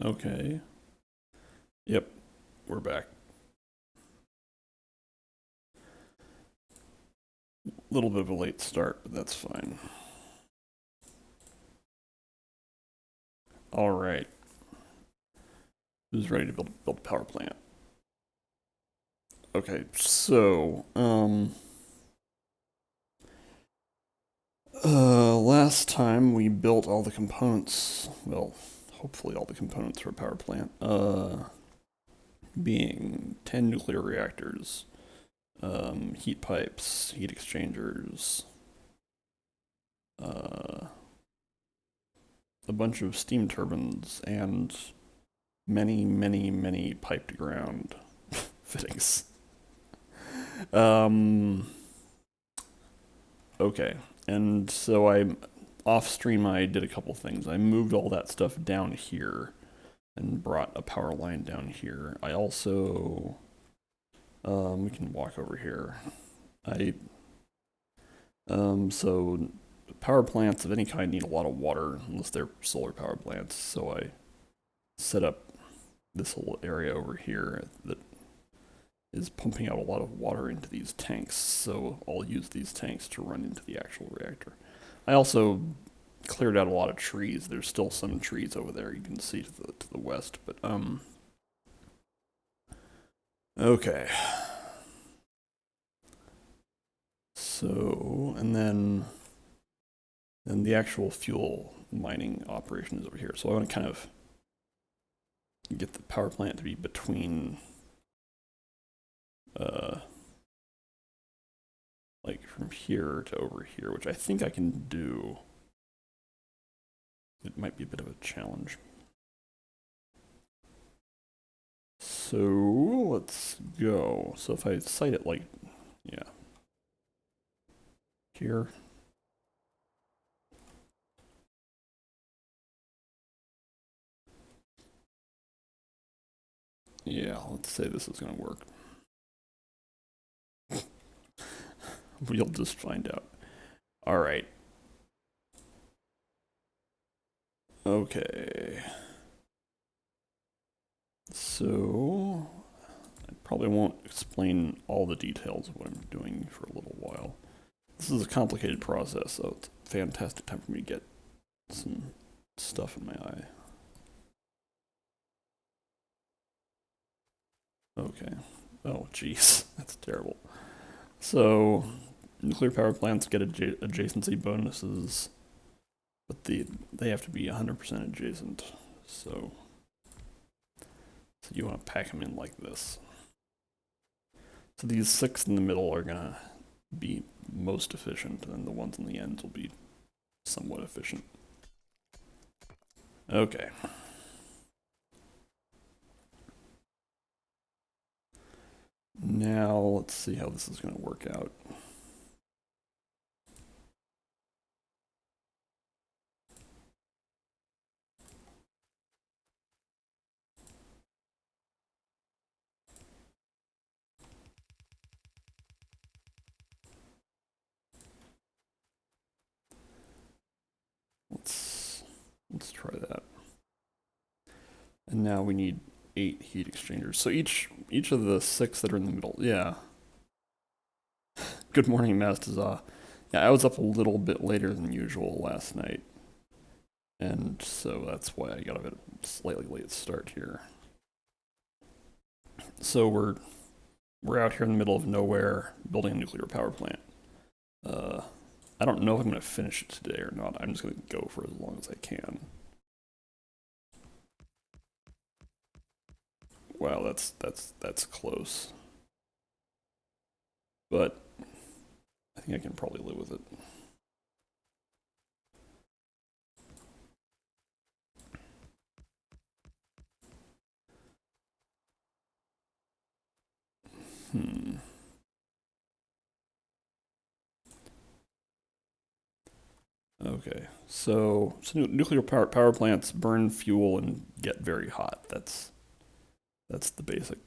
Okay. Yep, we're back. A little bit of a late start, but that's fine. All right. Who's ready to build a power plant? Okay, so last time we built all the components. Well, hopefully all the components for a power plant. Being 10 nuclear reactors, heat pipes, heat exchangers, uh, a bunch of steam turbines, and many, many, many pipe to ground fittings. Um, okay. And so off stream, I did a couple things. I moved all that stuff down here and brought a power line down here. I also, we can walk over here. I, so power plants of any kind need a lot of water unless they're solar power plants. So I set up this whole area over here that is pumping out a lot of water into these tanks, so I'll use these tanks to run into the actual reactor. I also cleared out a lot of trees. There's still some trees over there you can see to the west, but okay. So and then the actual fuel mining operation is over here. So I want to kind of get the power plant to be between uh like from here to over here, which I think I can do. It might be a bit of a challenge. So let's go. So if I cite it like, yeah, here. Yeah, let's say this is going to work. We'll just find out. All right. Okay. So I probably won't explain all the details of what I'm doing for a little while. This is a complicated process, so it's a fantastic time for me to get some stuff in my eye. Okay. Oh, jeez. That's terrible. So, nuclear power plants get adjacency bonuses, but they have to be 100% adjacent. So you want to pack them in like this. So these six in the middle are gonna be most efficient, and the ones in the ends will be somewhat efficient. Okay. Now let's see how this is gonna work out. Let's try that. And now we need 8 heat exchangers. So each of the six that are in the middle, yeah. Good morning, Mastaza. Yeah, I was up a little bit later than usual last night, and so that's why I got a bit slightly late start here. So we're out here in the middle of nowhere building a nuclear power plant. Uh, I don't know if I'm going to finish it today or not. I'm just going to go for as long as I can. Wow, that's close, but I think I can probably live with it. Hmm. Okay, so nuclear power plants burn fuel and get very hot. That's the basic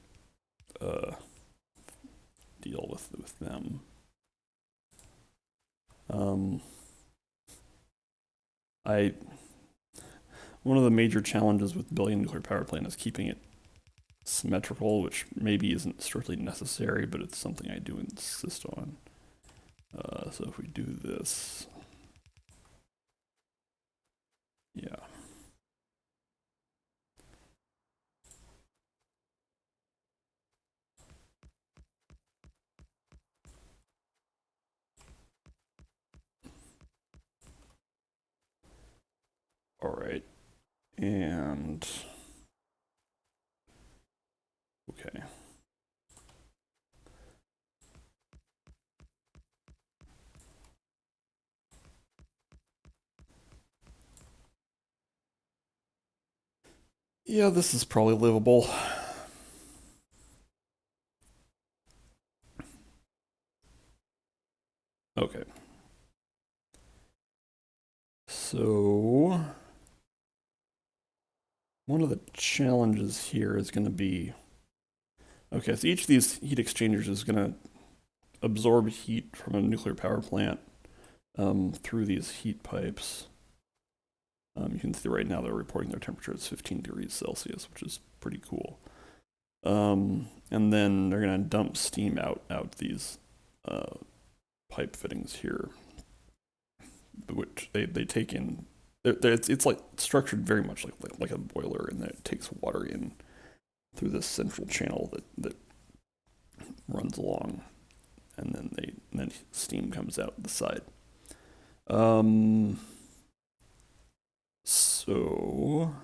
uh, deal with them. Um, I one of the major challenges with building a nuclear power plant is keeping it symmetrical, which maybe isn't strictly necessary, but it's something I do insist on. So if we do this, yeah. All right, and okay. Yeah, this is probably livable. Okay. So, one of the challenges here is going to be, okay, so each of these heat exchangers is going to absorb heat from a nuclear power plant through these heat pipes. You can see right now they're reporting their temperature as 15 degrees Celsius, which is pretty cool. And then they're going to dump steam out these pipe fittings here, which they take in. It's like structured very much like a boiler, and that it takes water in through this central channel that runs along, and then steam comes out the side. So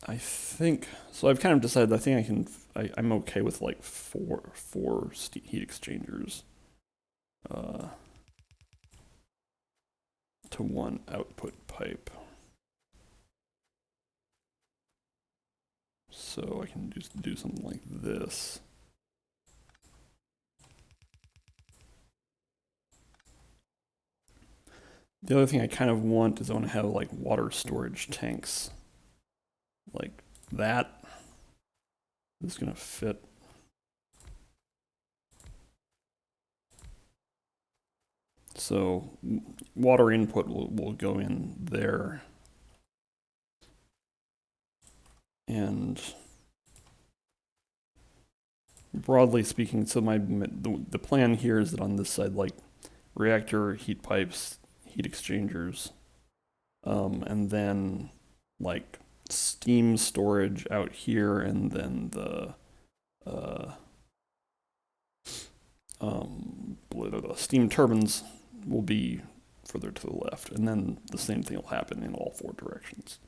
I think so. I've kind of decided. I think I can. I'm okay with like four heat exchangers to one output pipe. So I can just do something like this. The other thing I kind of want is I want to have like water storage tanks like that. This is going to fit. So water input will go in there. And broadly speaking, so the plan here is that on this side, like reactor, heat pipes, heat exchangers, and then like steam storage out here, and then the steam turbines will be further to the left, and then the same thing will happen in all four directions.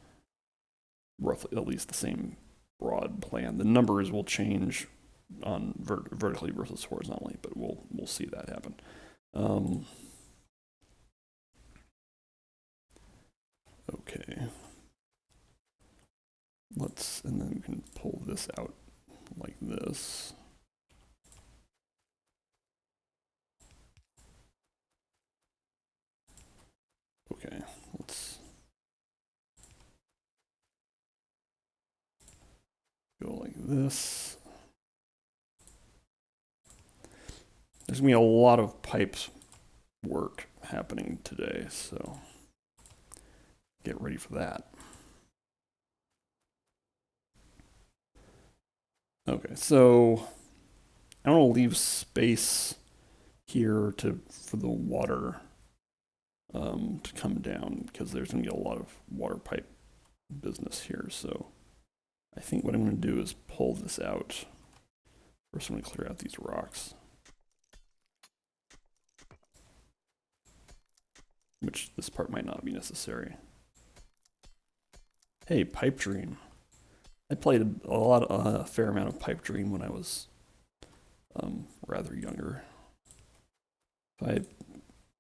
Roughly, at least the same broad plan. The numbers will change on vertically versus horizontally, but we'll see that happen. Okay. And then we can pull this out like this. Okay, let's go like this. There's gonna be a lot of pipes work happening today, so get ready for that. Okay, so I want to leave space here for the water to come down, because there's going to be a lot of water pipe business here. So I think what I'm going to do is pull this out. First, I'm going to clear out these rocks, which this part might not be necessary. Hey, Pipe Dream. I played a fair amount of Pipe Dream when I was rather younger. If I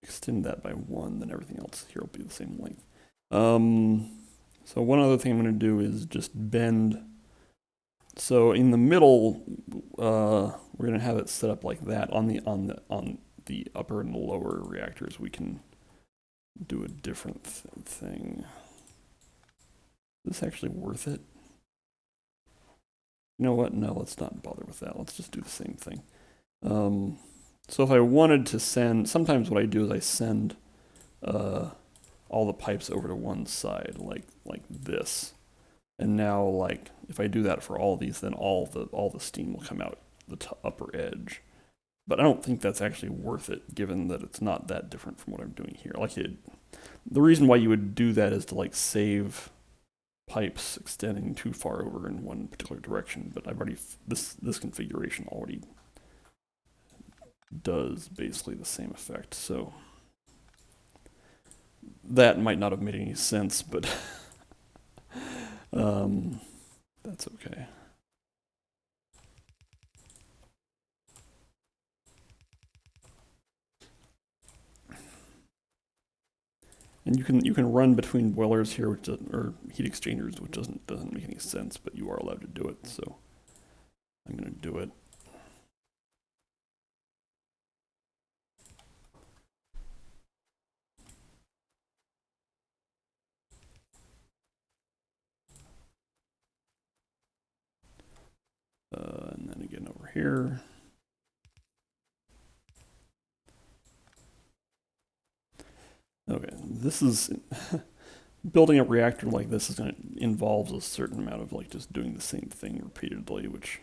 extend that by 1, then everything else here will be the same length. So one other thing I'm going to do is just bend. So in the middle, we're going to have it set up like that. On the upper and the lower reactors, we can do a different thing. Is this actually worth it? You know what? No, let's not bother with that. Let's just do the same thing. So if I wanted to send, sometimes what I do is I send all the pipes over to one side, like this. And now, like, if I do that for all these, then all the steam will come out the upper edge. But I don't think that's actually worth it, given that it's not that different from what I'm doing here. The reason why you would do that is to like save pipes extending too far over in one particular direction. But I've already this configuration already does basically the same effect. So that might not have made any sense, but that's okay. And you can run between boilers here, or heat exchangers, which doesn't make any sense, but you are allowed to do it. So I'm going to do it. And then again over here. Okay, this is building a reactor like this is going to involves a certain amount of like just doing the same thing repeatedly, which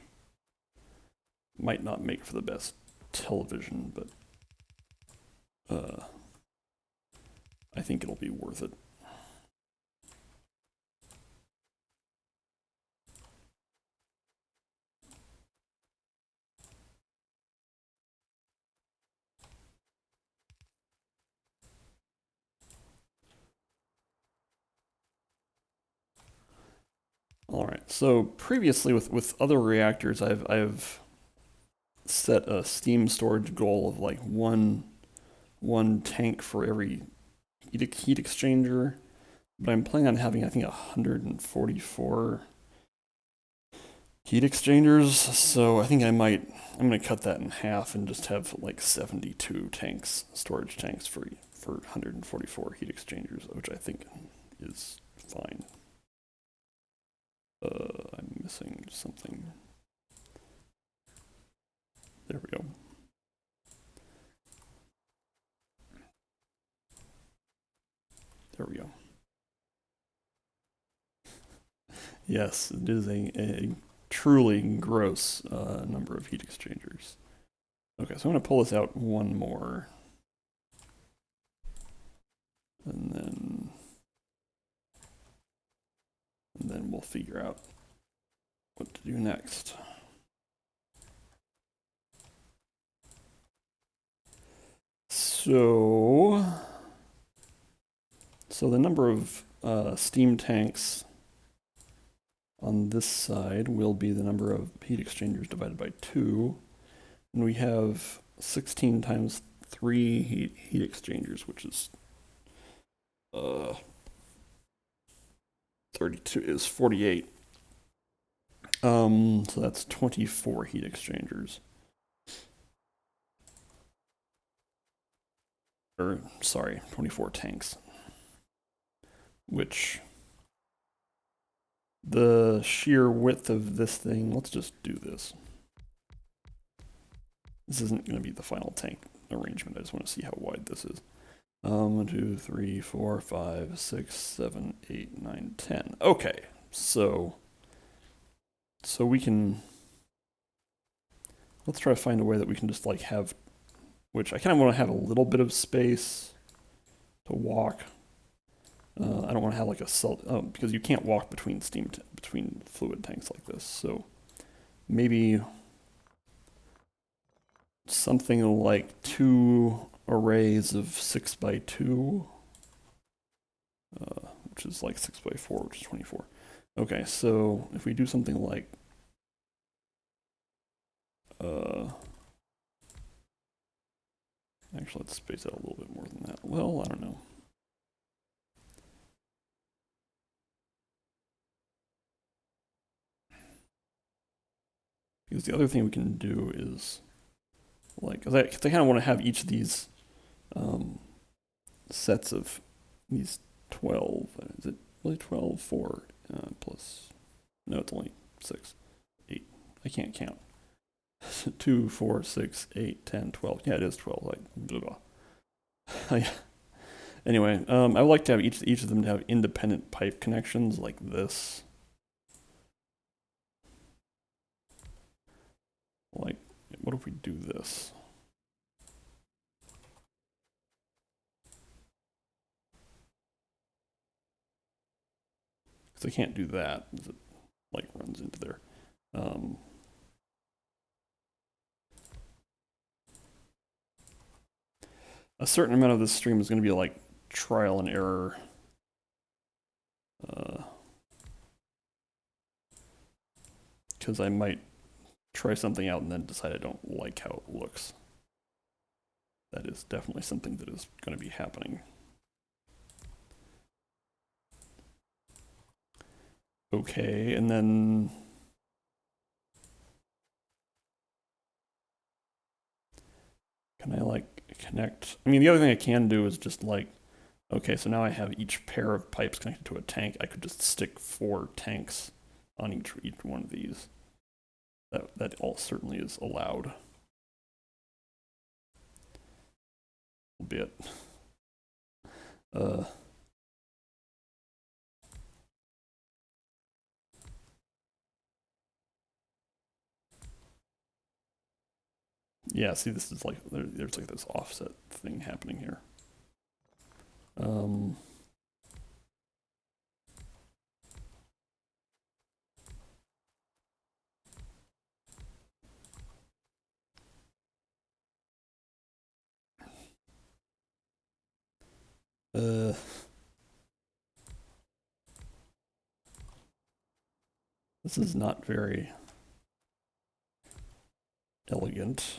might not make for the best television, but I think it'll be worth it. All right. So previously, with other reactors, I've set a steam storage goal of like one tank for every heat exchanger, but I'm planning on having I think 144 heat exchangers. So I think I'm gonna cut that in half and just have like 72 tanks, storage tanks for 144 heat exchangers, which I think is fine. I'm missing something. There we go. There we go. Yes, it is a truly gross number of heat exchangers. Okay, so I'm going to pull this out one more. And then we'll figure out what to do next. So the number of steam tanks on this side will be the number of heat exchangers divided by 2. And we have 16 times 3 heat exchangers, which is 32 is 48. So that's 24 heat exchangers. Or, sorry, 24 tanks. Which, the sheer width of this thing, let's just do this. This isn't going to be the final tank arrangement. I just want to see how wide this is. 1, 2, 3, 4, 5, 6, 7, 8, 9, 10. Okay, so we can, let's try to find a way that we can just like have, which I kind of want to have a little bit of space to walk. I don't want to have like because you can't walk between between fluid tanks like this. So maybe something like 2 arrays of 6x2, which is like 6x4, which is 24. Okay, so if we do something like actually, let's space out a little bit more than that. Well, I don't know. Because the other thing we can do is, like, because I kind of want to have each of these sets of these 12. Is it really 12? 4 plus. No, it's only 6. 8. I can't count. 2, 4, 6, 8, 10, 12. Yeah, it is 12. Like, blah, blah. Anyway, I would like to have each of them to have independent pipe connections like this. Like, what if we do this? Because I can't do that. It like runs into there. A certain amount of this stream is going to be like trial and error. Because I might try something out and then decide I don't like how it looks. That is definitely something that is going to be happening. Okay, and then can I like connect? I mean, the other thing I can do is just like, okay, so now I have each pair of pipes connected to a tank. I could just stick 4 tanks on each one of these. That all certainly is allowed. Albeit, yeah, see, this is like, there's like this offset thing happening here. This is not very elegant.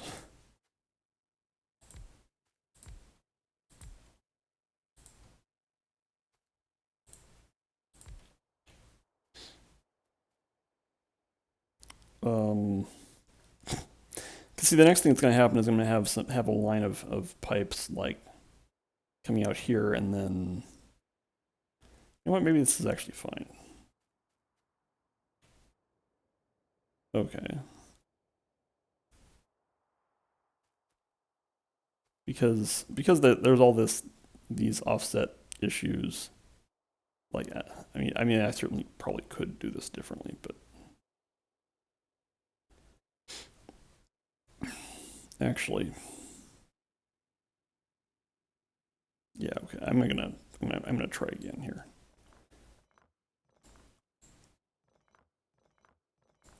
See, the next thing that's going to happen is I'm going to have a line of pipes like coming out here, and then you know what? Maybe this is actually fine. Okay. Because there's all these offset issues. Like, I mean, I certainly probably could do this differently, but actually, yeah. Okay, I'm gonna try again here.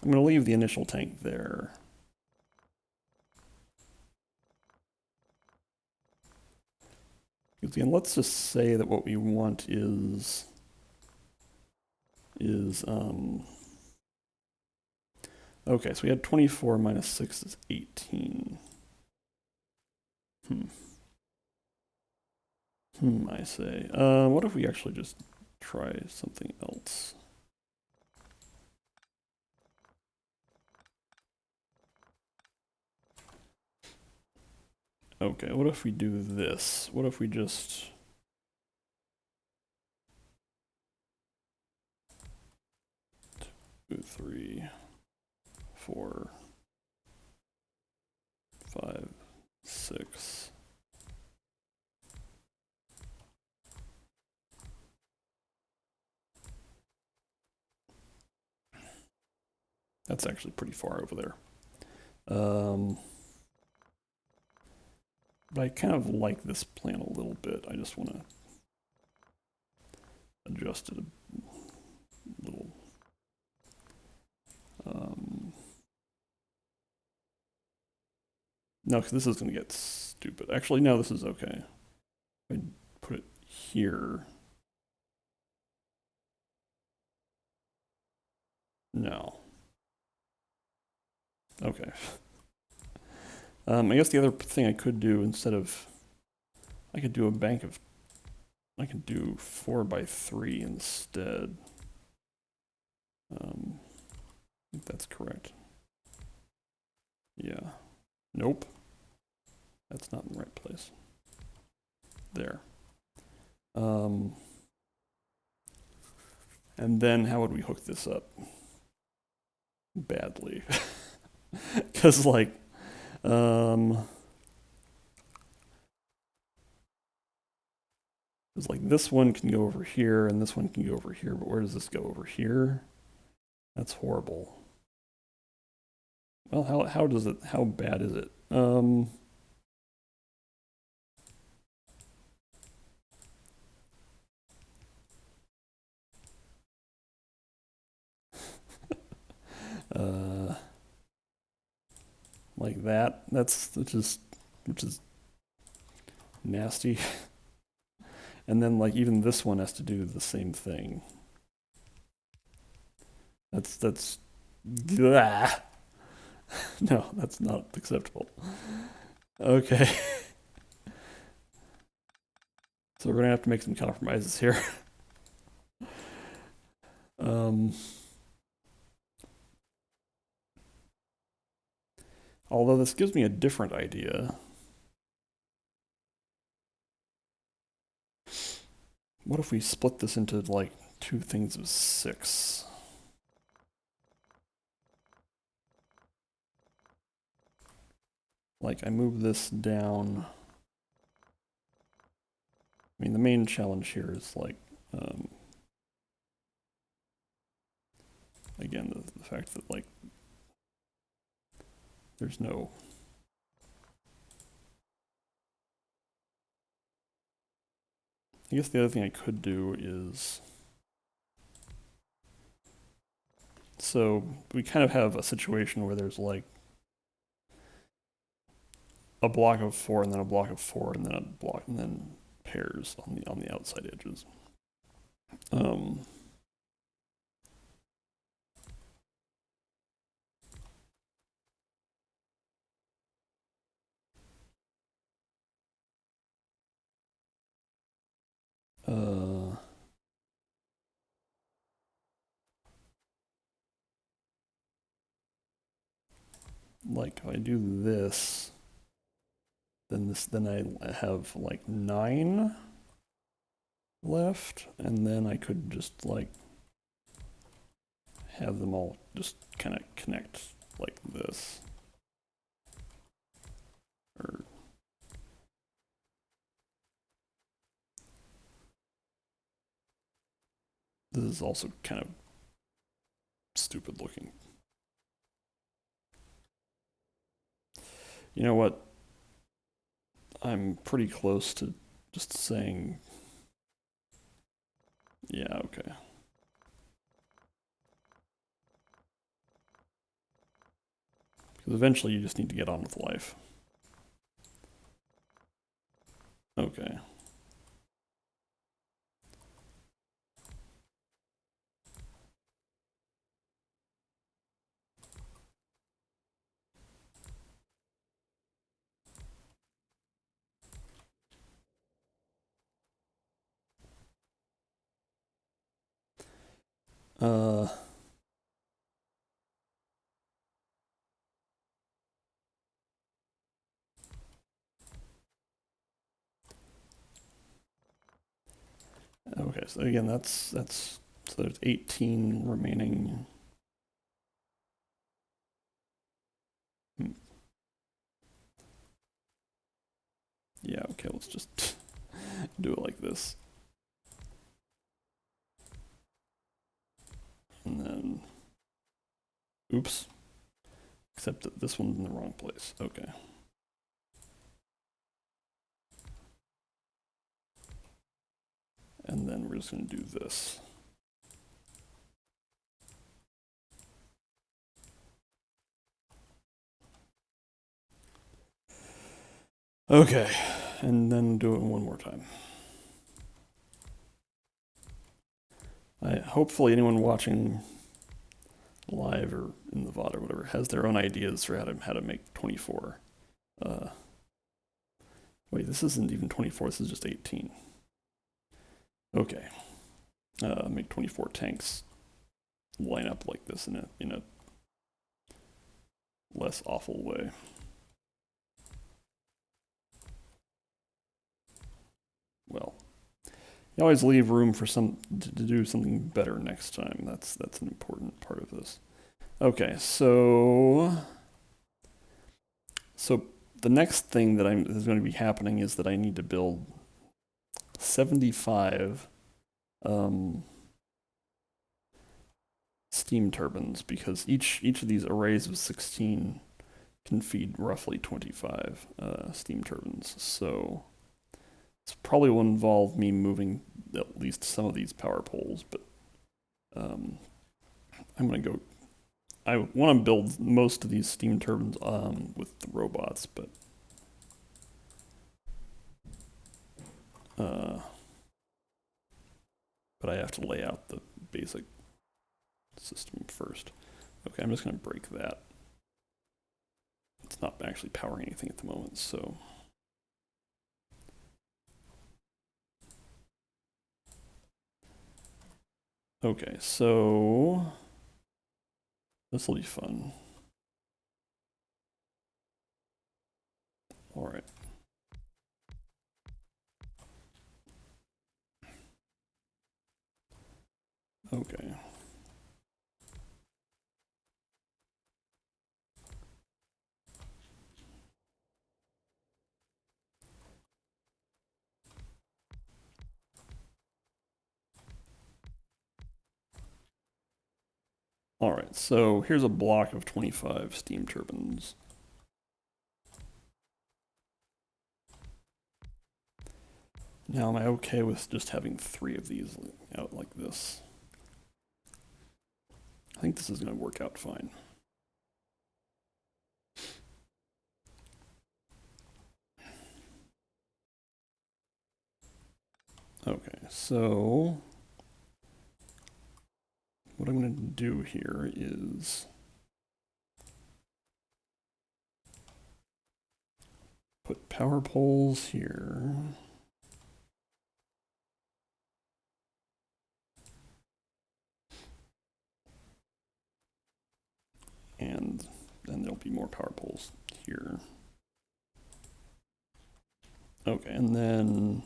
I'm gonna leave the initial tank there. Again, let's just say that what we want is okay, so we had 24 minus 6 is 18. I say. What if we actually just try something else? Okay, what if we do this? What if we just... 2, 3, 4, 5, 6. That's actually pretty far over there. But I kind of like this plan a little bit. I just want to adjust it a little. No, because this is going to get stupid. Actually, no, this is okay. I put it here. No. Okay. I guess the other thing I could do instead of... I could do a bank of... I could do 4x3 instead. I think that's correct. Yeah. Nope. That's not in the right place. There. And then how would we hook this up? Badly. Because, like, Because like this one can go over here and this one can go over here, but where does this go over here? That's horrible. Well, how does it, how bad is it? Uh, like that. That's which is nasty. And then like even this one has to do the same thing. That's blah. No, that's not acceptable. Okay. So we're gonna have to make some compromises here. Um, although this gives me a different idea. What if we split this into like two things of 6? Like I move this down. I mean, the main challenge here is like, again, the fact that like there's no. I guess the other thing I could do is, so we kind of have a situation where there's like a block of 4 and then a block of 4 and then a block and then pairs on the outside edges. Um, uh, like if I do this, then I have like 9 left, and then I could just like have them all just kind of connect like this. Or this is also kind of stupid looking. You know what? I'm pretty close to just saying, yeah, okay. Because eventually you just need to get on with life. Okay. Uh, okay, so again, so there's 18 remaining. Hmm. Yeah, okay, let's just do it like this. And then, oops. Except that this one's in the wrong place. Okay. And then we're just going to do this. Okay, and then do it one more time. Hopefully anyone watching live or in the VOD or whatever has their own ideas for how to make 24. Wait, this isn't even 24, this is just 18. Okay. Make 24 tanks line up like this in a less awful way. Well, you always leave room for to do something better next time. That's an important part of this. Okay, so the next thing that is going to be happening is that I need to build 75 um, steam turbines because each of these arrays of 16 can feed roughly 25 steam turbines. So this probably will involve me moving at least some of these power poles, but um, I'm gonna go. I want to build most of these steam turbines with the robots, uh, but I have to lay out the basic system first. Okay, I'm just gonna break that. It's not actually powering anything at the moment, so. Okay, so this will be fun. All right. Okay. All right, so here's a block of 25 steam turbines. Now, am I okay with just having 3 of these out like this? I think this is going to work out fine. Okay, so what I'm going to do here is put power poles here. And then there'll be more power poles here. Okay, and then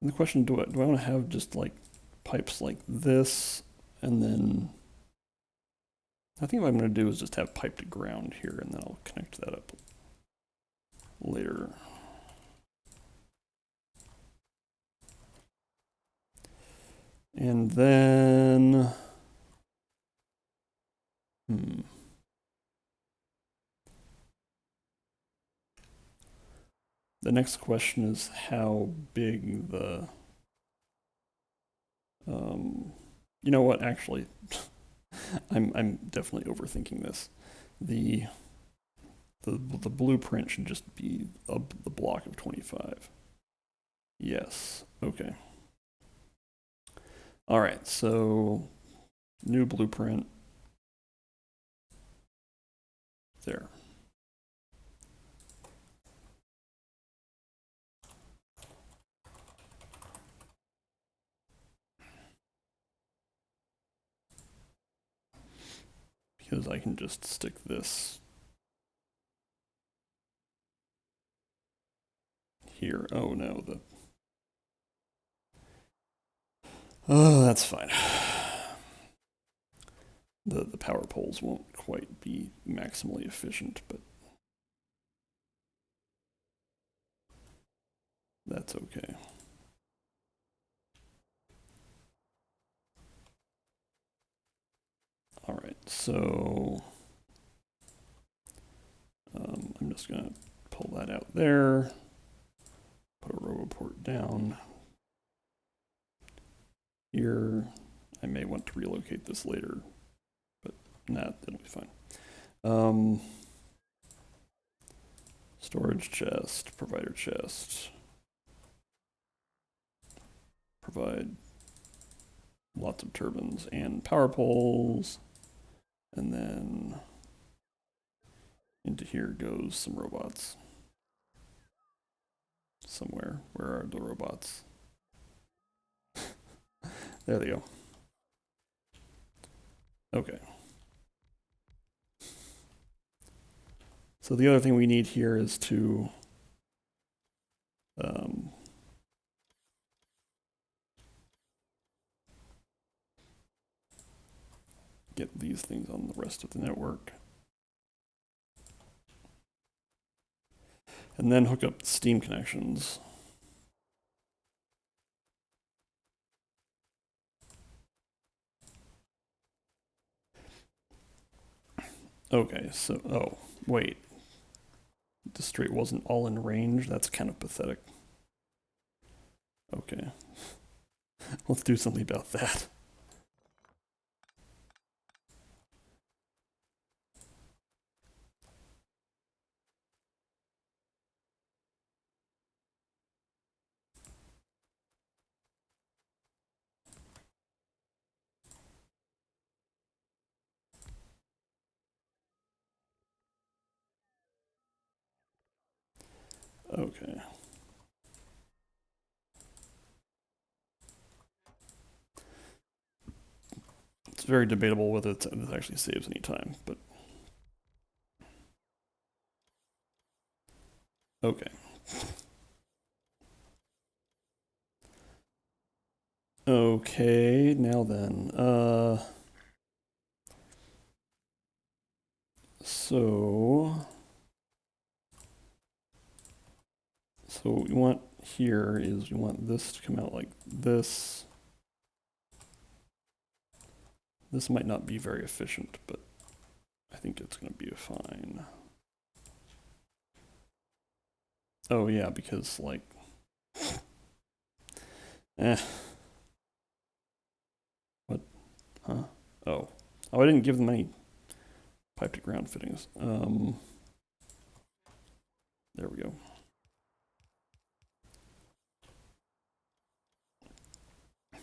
the question, do I want to have just like pipes like this, and then I think what I'm going to do is just have pipe to ground here, and then I'll connect that up later. And then, the next question is how big the, you know what, actually, I'm definitely overthinking this. The blueprint should just be the block of 25. Yes, okay. All right, so new blueprint there. Because I can just stick this here. Oh no, oh, that's fine. The power poles won't quite be maximally efficient, but that's okay. All right, so I'm just gonna pull that out there, put a RoboPort down here. I may want to relocate this later, but nah, it'll be fine. Storage chest, provider chest. Provide lots of turbines and power poles. And then into here goes some robots. Somewhere. Where are the robots? There they go. Okay. So the other thing we need here is to get these things on the rest of the network. And then hook up the steam connections. Okay, so, oh, wait. The straight wasn't all in range? That's kind of pathetic. Okay. Let's do something about that. Okay. It's very debatable whether it actually saves any time, but okay. Okay, now then. So what we want here is we want this to come out like this. This might not be very efficient, but I think it's going to be fine. Oh yeah, because like, eh, what? Huh? Oh, I didn't give them any pipe to ground fittings. There we go.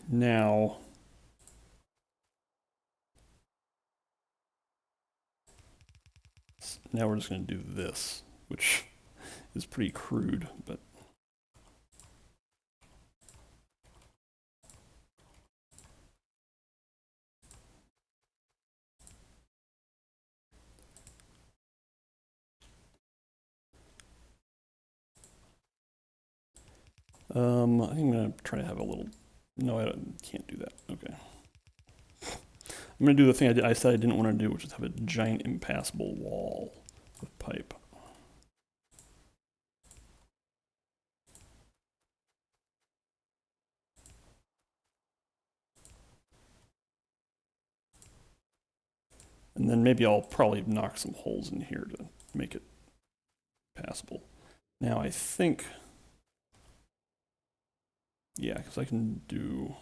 Now, we're just going to do this, which is pretty crude, but I think I'm going to try to have a little. No, I can't do that. Okay. I'm going to do the thing I said I didn't want to do, which is have a giant impassable wall of pipe. And then maybe I'll probably knock some holes in here to make it passable. Now I think, yeah, because I can do.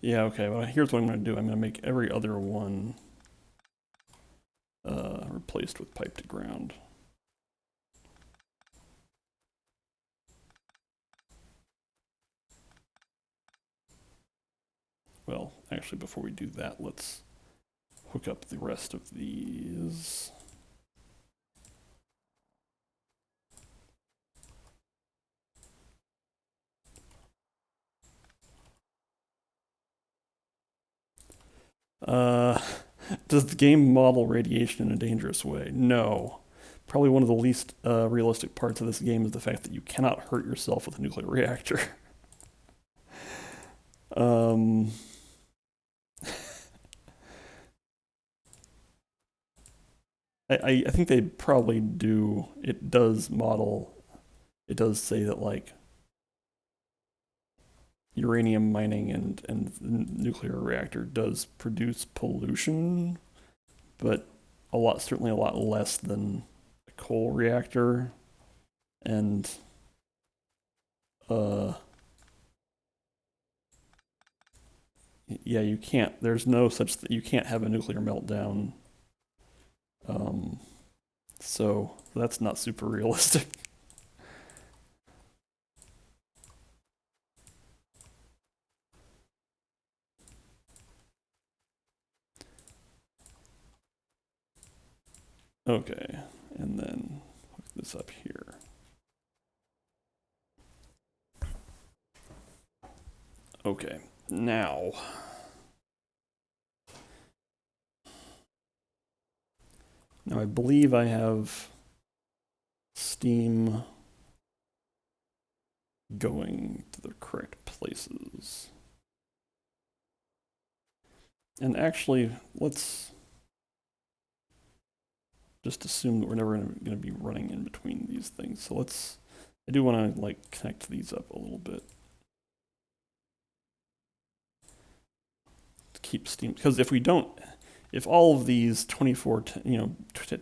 Yeah, okay, well here's what I'm going to do. I'm going to make every other one replaced with pipe to ground. Well, actually, before we do that, let's hook up the rest of these. Uh, does the game model radiation in a dangerous way? No. Probably one of the least realistic parts of this game is the fact that you cannot hurt yourself with a nuclear reactor. um, I think they probably do. It does model. It does say that like uranium mining and nuclear reactor does produce pollution, but certainly a lot less than a coal reactor, and uh, yeah, you can't. There's no such that you can't have a nuclear meltdown. Um, so that's not super realistic. Okay, and then hook this up here. Okay, now I believe I have Steam going to the correct places. And actually, let's just assume that we're never going to be running in between these things. So I do want to like connect these up a little bit to keep steam, because if all of these 24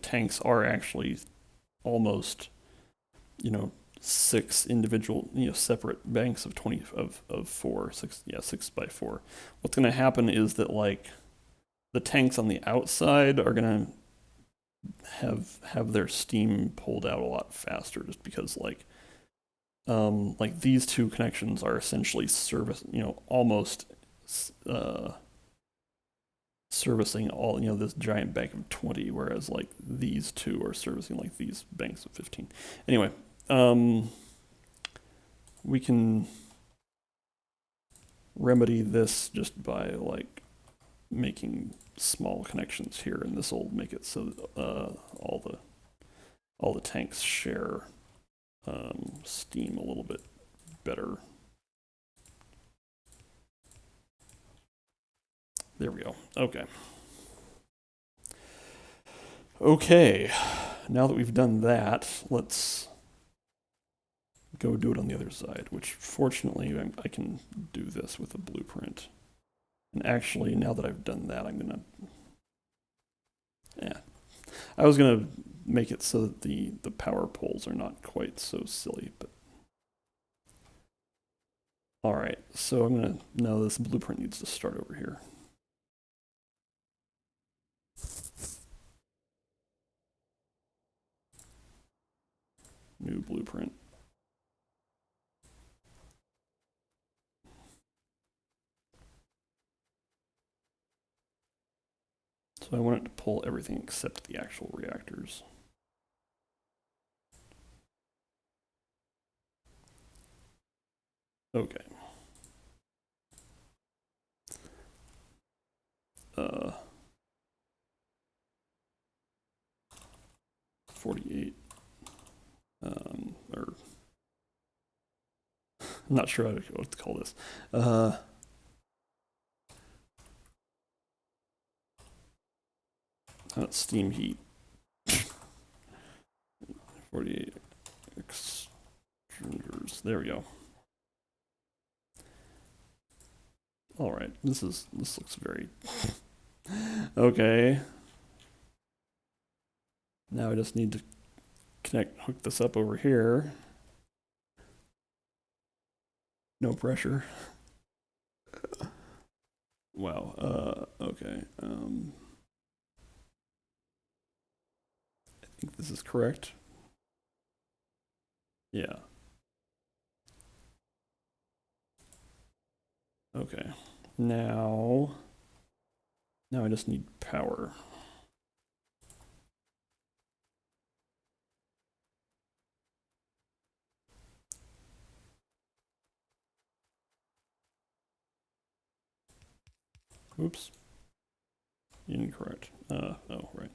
tanks are actually almost, 6 individual, separate banks of 20 of 4, 6 by 4, what's going to happen is that like the tanks on the outside are going to have their steam pulled out a lot faster, just because like these two connections are essentially almost servicing all, this giant bank of 20, whereas like these two are servicing like these banks of 15. Anyway, we can remedy this just by like making small connections here, and this will make it so that all the tanks share steam a little bit better. There we go. Okay. Okay. Now that we've done that, let's go do it on the other side, which fortunately I can do this with a blueprint. And actually, now that I've done that, I'm going to... I was going to make it so that the power poles are not quite so silly, but... Alright, so I'm going to... Now this blueprint needs to start over here. New blueprint. So I want it to pull everything except the actual reactors. Okay. 48. Or I'm not sure what to call this. Steam heat. 48 extruders. There we go. All right, this looks very okay. Now I just need to hook this up over here. No pressure. Wow. Okay. I think this is correct. Yeah. Okay. Now I just need power. Oops. Incorrect. Oh, right.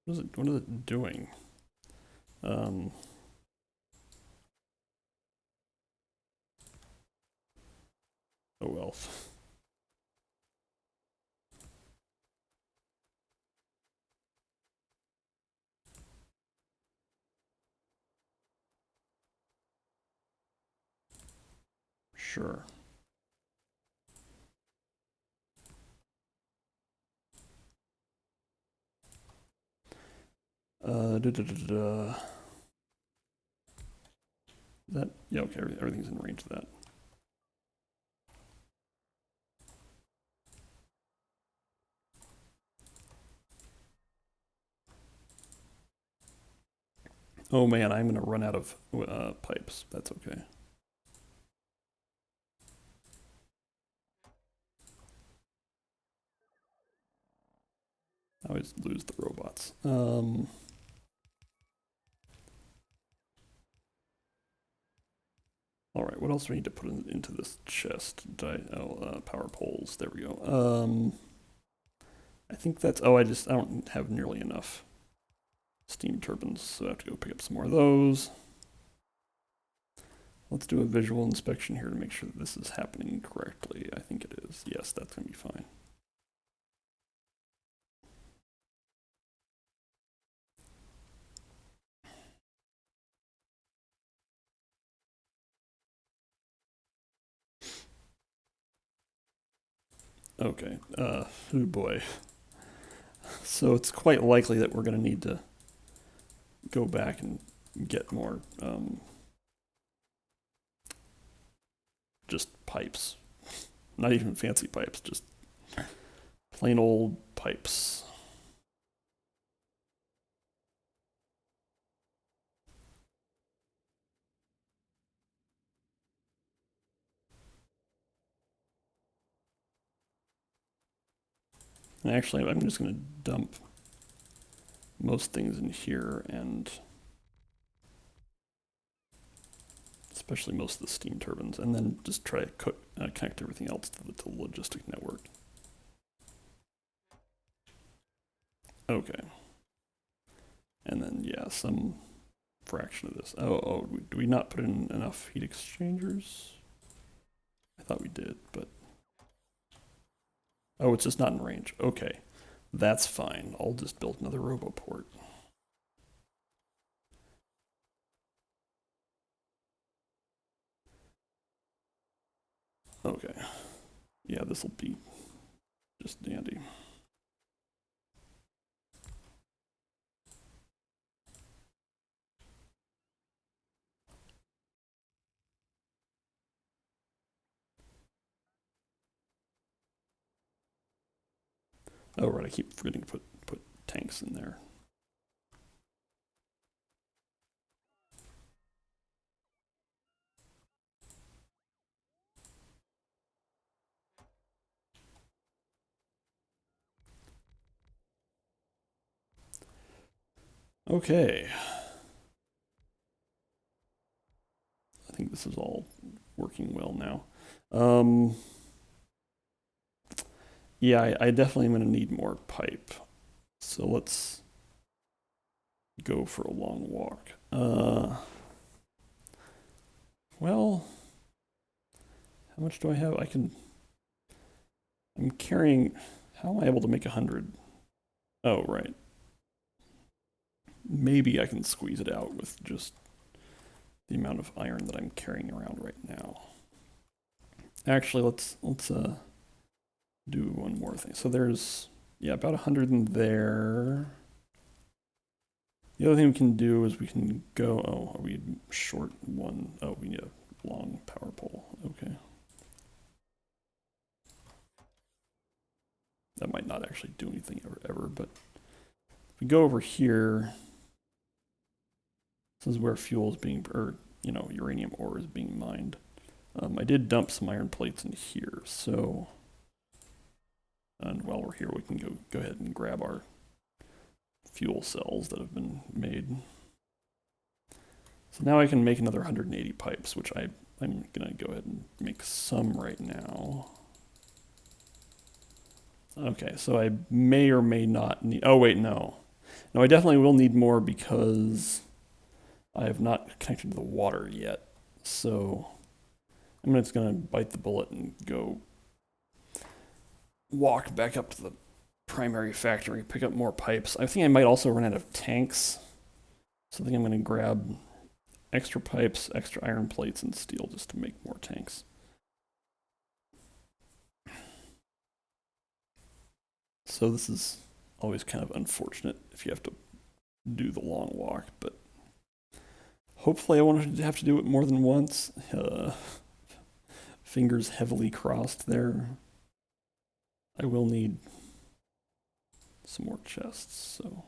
What is it doing? Oh well. Sure. That, yeah, okay, everything's in range of that. Oh man, I'm gonna run out of pipes. That's okay. I always lose the robots. All right, what else do we need to put into this chest? Power poles. There we go. I think that's. Oh, I don't have nearly enough steam turbines, so I have to go pick up some more of those. Let's do a visual inspection here to make sure that this is happening correctly. I think it is. Yes, that's going to be fine. Okay. Oh boy. So it's quite likely that we're going to need to go back and get more just pipes. Not even fancy pipes, just plain old pipes. And actually, I'm just going to dump most things in here, and especially most of the steam turbines, and then just try to connect everything else to the logistic network. Okay. And then, yeah, some fraction of this. Oh, do we not put in enough heat exchangers? I thought we did, but... Oh, it's just not in range. Okay. That's fine. I'll just build another roboport. Okay. Yeah, this will be just dandy. Oh, right, I keep forgetting to put tanks in there. Okay. I think this is all working well now. Yeah, I definitely am going to need more pipe. So let's go for a long walk. Well, how much do I have? I'm carrying, how am I able to make 100? Oh, right. Maybe I can squeeze it out with just the amount of iron that I'm carrying around right now. Actually, let's do one more thing. So there's, yeah, about 100 in there. The other thing we can do is we can go, oh, are we short one? Oh, we need a long power pole. Okay. That might not actually do anything ever, but if we go over here, this is where fuel is being, or, uranium ore is being mined. I did dump some iron plates in here, so, and while we're here, we can go ahead and grab our fuel cells that have been made. So now I can make another 180 pipes, which I'm gonna go ahead and make some right now. Okay, so I may or may not need, oh wait, no. No, I definitely will need more because I have not connected to the water yet. So I'm just gonna bite the bullet and go walk back up to the primary factory, pick up more pipes. I think I might also run out of tanks. So I think I'm gonna grab extra pipes, extra iron plates, and steel just to make more tanks. So this is always kind of unfortunate if you have to do the long walk, but hopefully I won't have to do it more than once. Fingers heavily crossed there. I will need some more chests, so.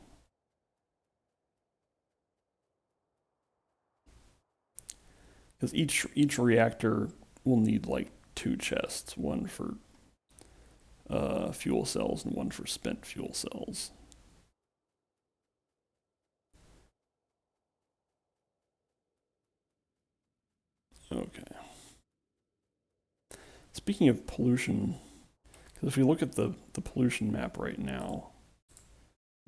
Because each reactor will need like 2 chests, one for fuel cells and one for spent fuel cells. Okay. Speaking of pollution, because if we look at the pollution map right now,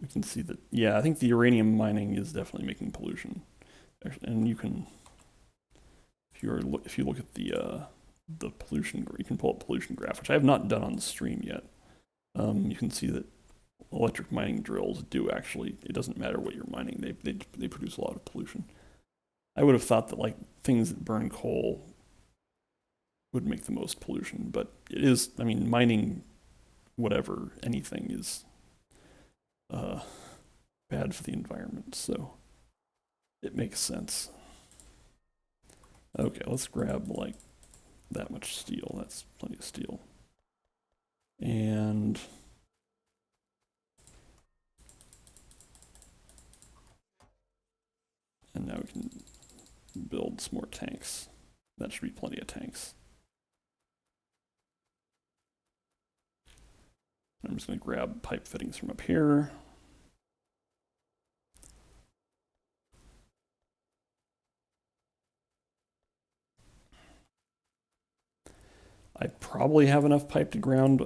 we can see that, yeah, I think the uranium mining is definitely making pollution. And if if you look at the pollution, you can pull up pollution graph, which I have not done on the stream yet. You can see that electric mining drills do actually. It doesn't matter what you're mining; they produce a lot of pollution. I would have thought that like things that burn coal would make the most pollution, but it is. I mean, mining whatever anything is uh, bad for the environment, so it makes sense. Okay, let's grab like that much steel. That's plenty of steel. And now we can build some more tanks. That should be plenty of tanks. I'm just going to grab pipe fittings from up here. I probably have enough pipe to ground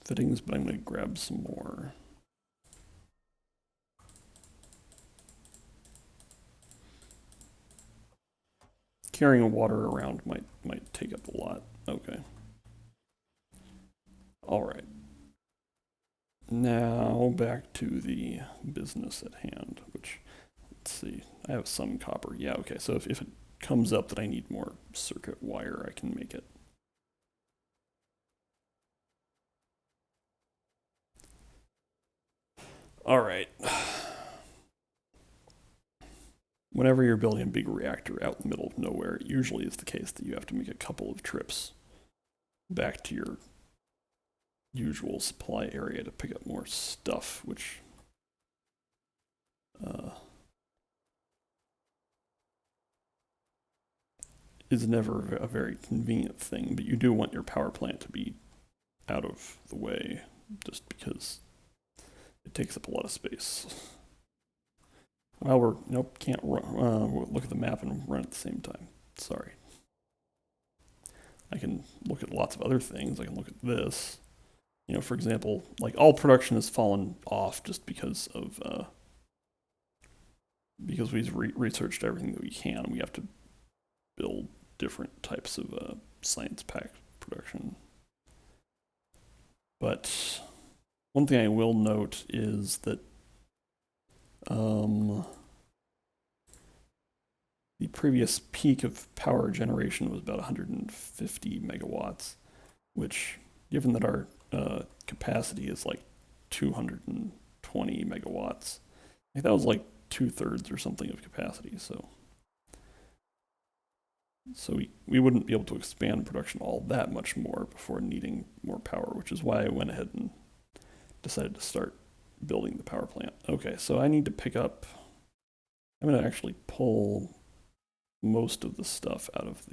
fittings, but I'm going to grab some more. Carrying water around might take up a lot. Okay. All right. Now back to the business at hand, which, let's see, I have some copper. Yeah, okay, so if it comes up that I need more circuit wire, I can make it. All right. Whenever you're building a big reactor out in the middle of nowhere, it usually is the case that you have to make a couple of trips back to your usual supply area to pick up more stuff, which is never a very convenient thing, but you do want your power plant to be out of the way just because it takes up a lot of space. Well, nope, can't look at the map and run at the same time. Sorry. I can look at lots of other things. I can look at this. You know, for example, like all production has fallen off just because of because we've researched everything that we can. We have to build different types of science pack production. But one thing I will note is that the previous peak of power generation was about 150 megawatts, which, given that our capacity is like 220 megawatts, I think that was like 2/3 or something of capacity. So we wouldn't be able to expand production all that much more before needing more power, which is why I went ahead and decided to start building the power plant. Okay, so I need to pick up. I'm going to actually pull most of the stuff out of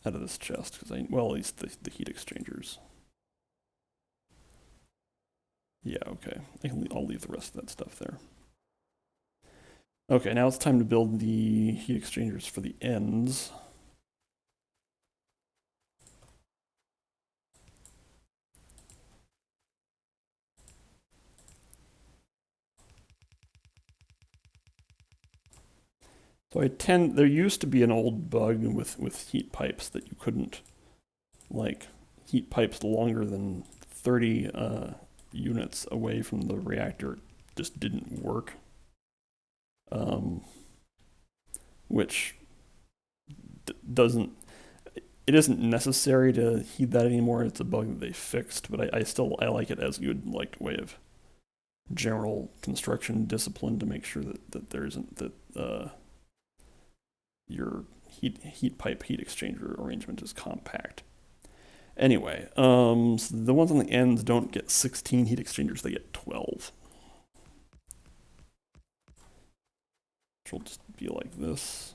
this chest because well, at least the heat exchangers. Yeah, okay. I'll leave the rest of that stuff there. Okay, now it's time to build the heat exchangers for the ends. So there used to be an old bug with heat pipes that you couldn't, like, heat pipes longer than 30 units away from the reactor just didn't work. Which it isn't necessary to heed that anymore. It's a bug that they fixed, but I like it as a good like way of general construction discipline to make sure that there isn't that your heat pipe heat exchanger arrangement is compact. Anyway, so the ones on the ends don't get 16 heat exchangers; they get 12. Which will just be like this.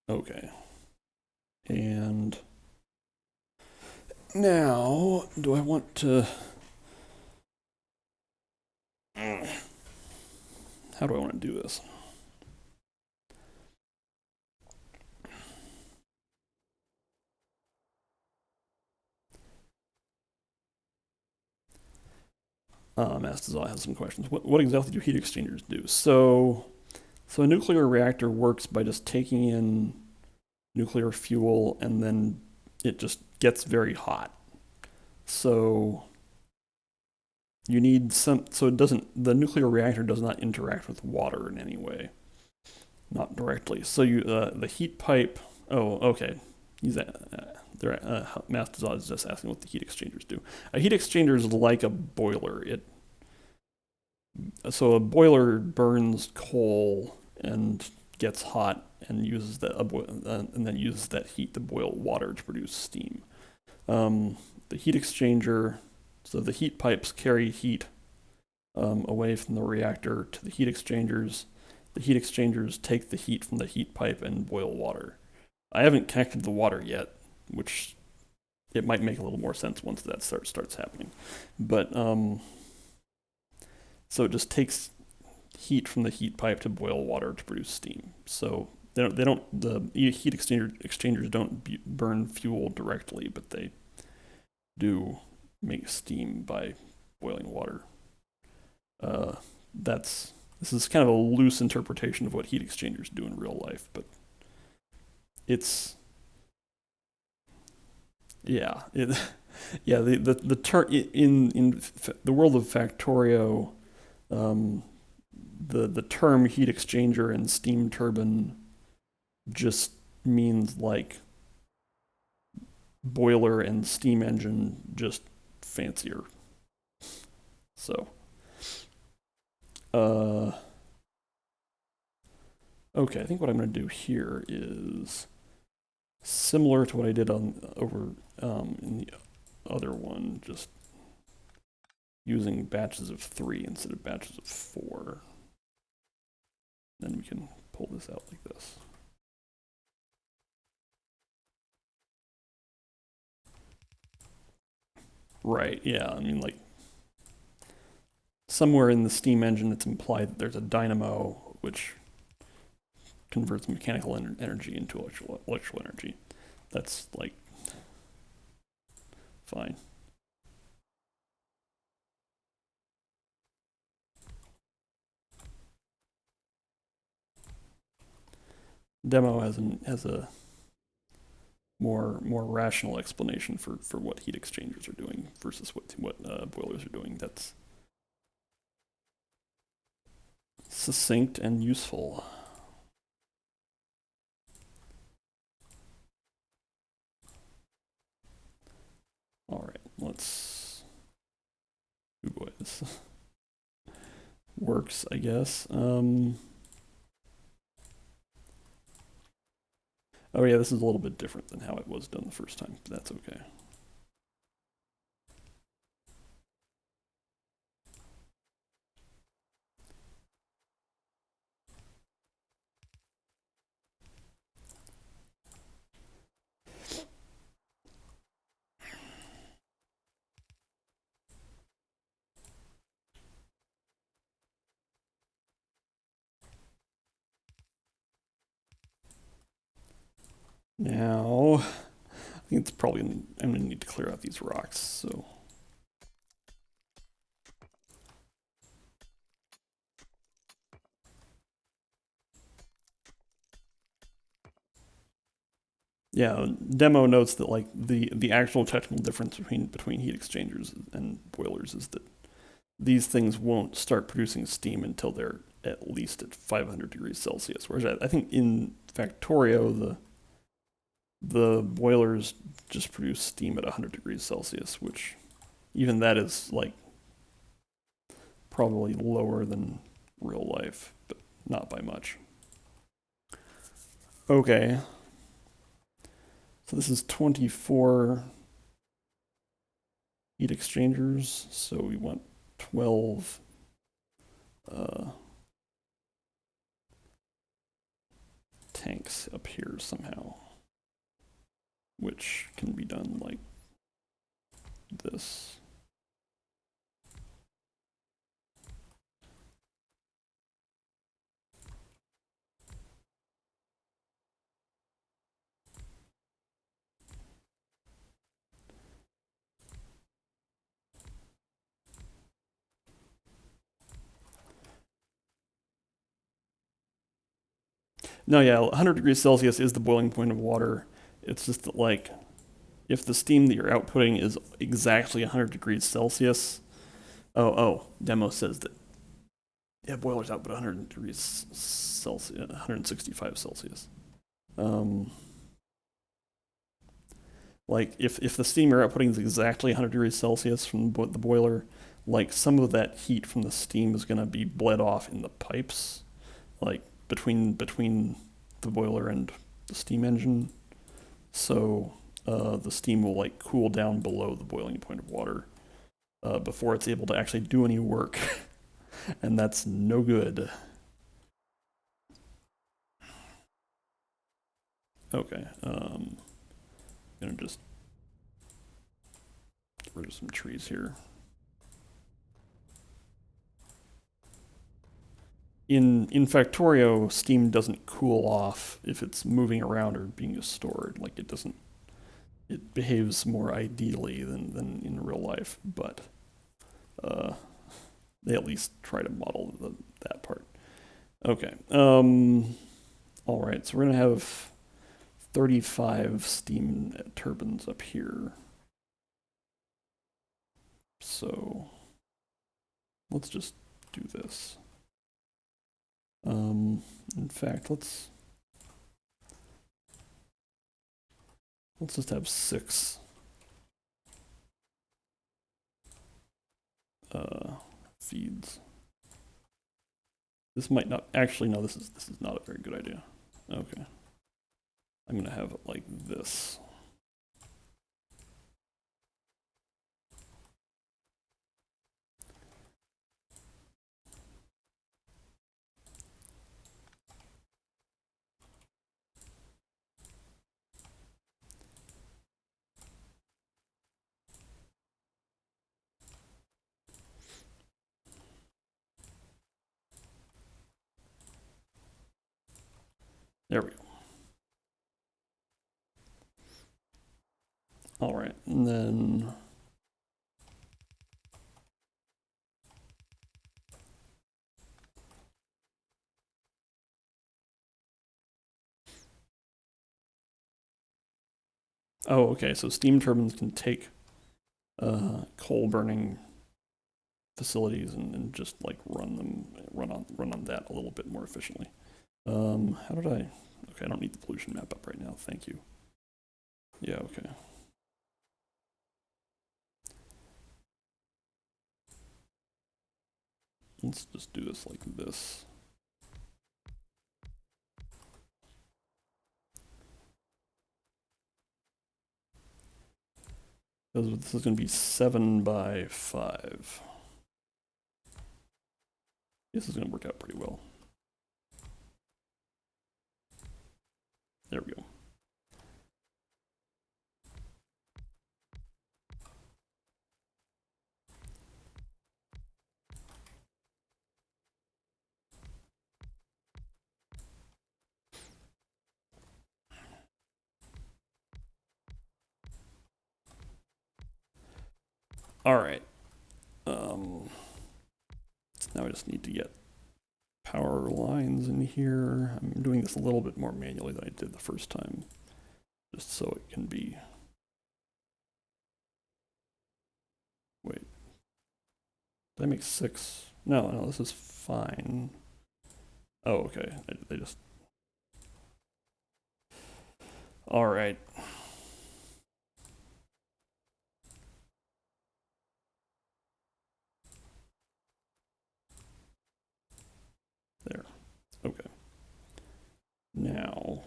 Okay. And now, do I want to... How do I want to do this? Astazal has some questions. What exactly do heat exchangers do? So a nuclear reactor works by just taking in nuclear fuel and then it just gets very hot. So you need some, so it doesn't, the nuclear reactor does not interact with water in any way, not directly. So the heat pipe, oh, okay. He's Mastazad is just asking what the heat exchangers do. A heat exchanger is like a boiler. So a boiler burns coal and gets hot and uses and then uses that heat to boil water to produce steam. The heat exchanger, so the heat pipes carry heat away from the reactor to the heat exchangers. The heat exchangers take the heat from the heat pipe and boil water. I haven't connected the water yet, which it might make a little more sense once that starts happening. But so it just takes heat from the heat pipe to boil water to produce steam. So the heat exchangers don't burn fuel directly, but they do make steam by boiling water. This is kind of a loose interpretation of what heat exchangers do in real life, but it's yeah, yeah. The term in the world of Factorio, the term heat exchanger and steam turbine just means like boiler and steam engine, just fancier. So, okay, I think what I'm going to do here is similar to what I did over in the other one, just using batches of 3 instead of batches of 4. Then we can pull this out like this. Right, yeah, I mean, like, somewhere in the steam engine it's implied that there's a dynamo which converts mechanical energy into electrical energy. That's, like, fine. Demo has a more rational explanation for what heat exchangers are doing versus what boilers are doing. That's succinct and useful. All right, let's. Oh boy, this works, I guess. Oh yeah, this is a little bit different than how it was done the first time, but that's okay. Now, I think it's probably, I'm gonna need to clear out these rocks, so. Yeah, demo notes that like the actual technical difference between heat exchangers and boilers is that these things won't start producing steam until they're at least at 500 degrees Celsius. Whereas I think in Factorio, the boilers just produce steam at 100 degrees Celsius, which even that is like probably lower than real life, but not by much. Okay. So this is 24 heat exchangers, so we want 12 tanks up here somehow, which can be done like this. No, yeah, 100 degrees Celsius is the boiling point of water. It's just that, like, if the steam that you're outputting is exactly 100 degrees Celsius, demo says that, yeah, boilers output 100 degrees Celsius, 165 Celsius. Um, like, if the steam you're outputting is exactly 100 degrees Celsius from the boiler, like, some of that heat from the steam is going to be bled off in the pipes, like, between the boiler and the steam engine. So the steam will like cool down below the boiling point of water before it's able to actually do any work, and that's no good. Okay, gonna just get rid of some trees here. In Factorio, steam doesn't cool off if it's moving around or being stored. Like it doesn't. It behaves more ideally than in real life, but uh, they at least try to model that part. Okay. All right. So we're gonna have 35 steam turbines up here. So let's just do this. In fact, let's just have 6 feeds. This might not actually. No, this is not a very good idea. Okay, I'm gonna have it like this. There we go. All right, and then okay. So steam turbines can take coal burning facilities and just like run on that a little bit more efficiently. How did I? Okay, I don't need the pollution map up right now. Thank you. Yeah, okay. Let's just do this like this. Because this is going to be 7 by 5. This is going to work out pretty well. There we go. All right. So now I just need to get power lines in here. I'm doing this a little bit more manually than I did the first time, just so it can be. Wait. Did I make 6? No, this is fine. Oh, okay. They just. All right. There. Okay. Now.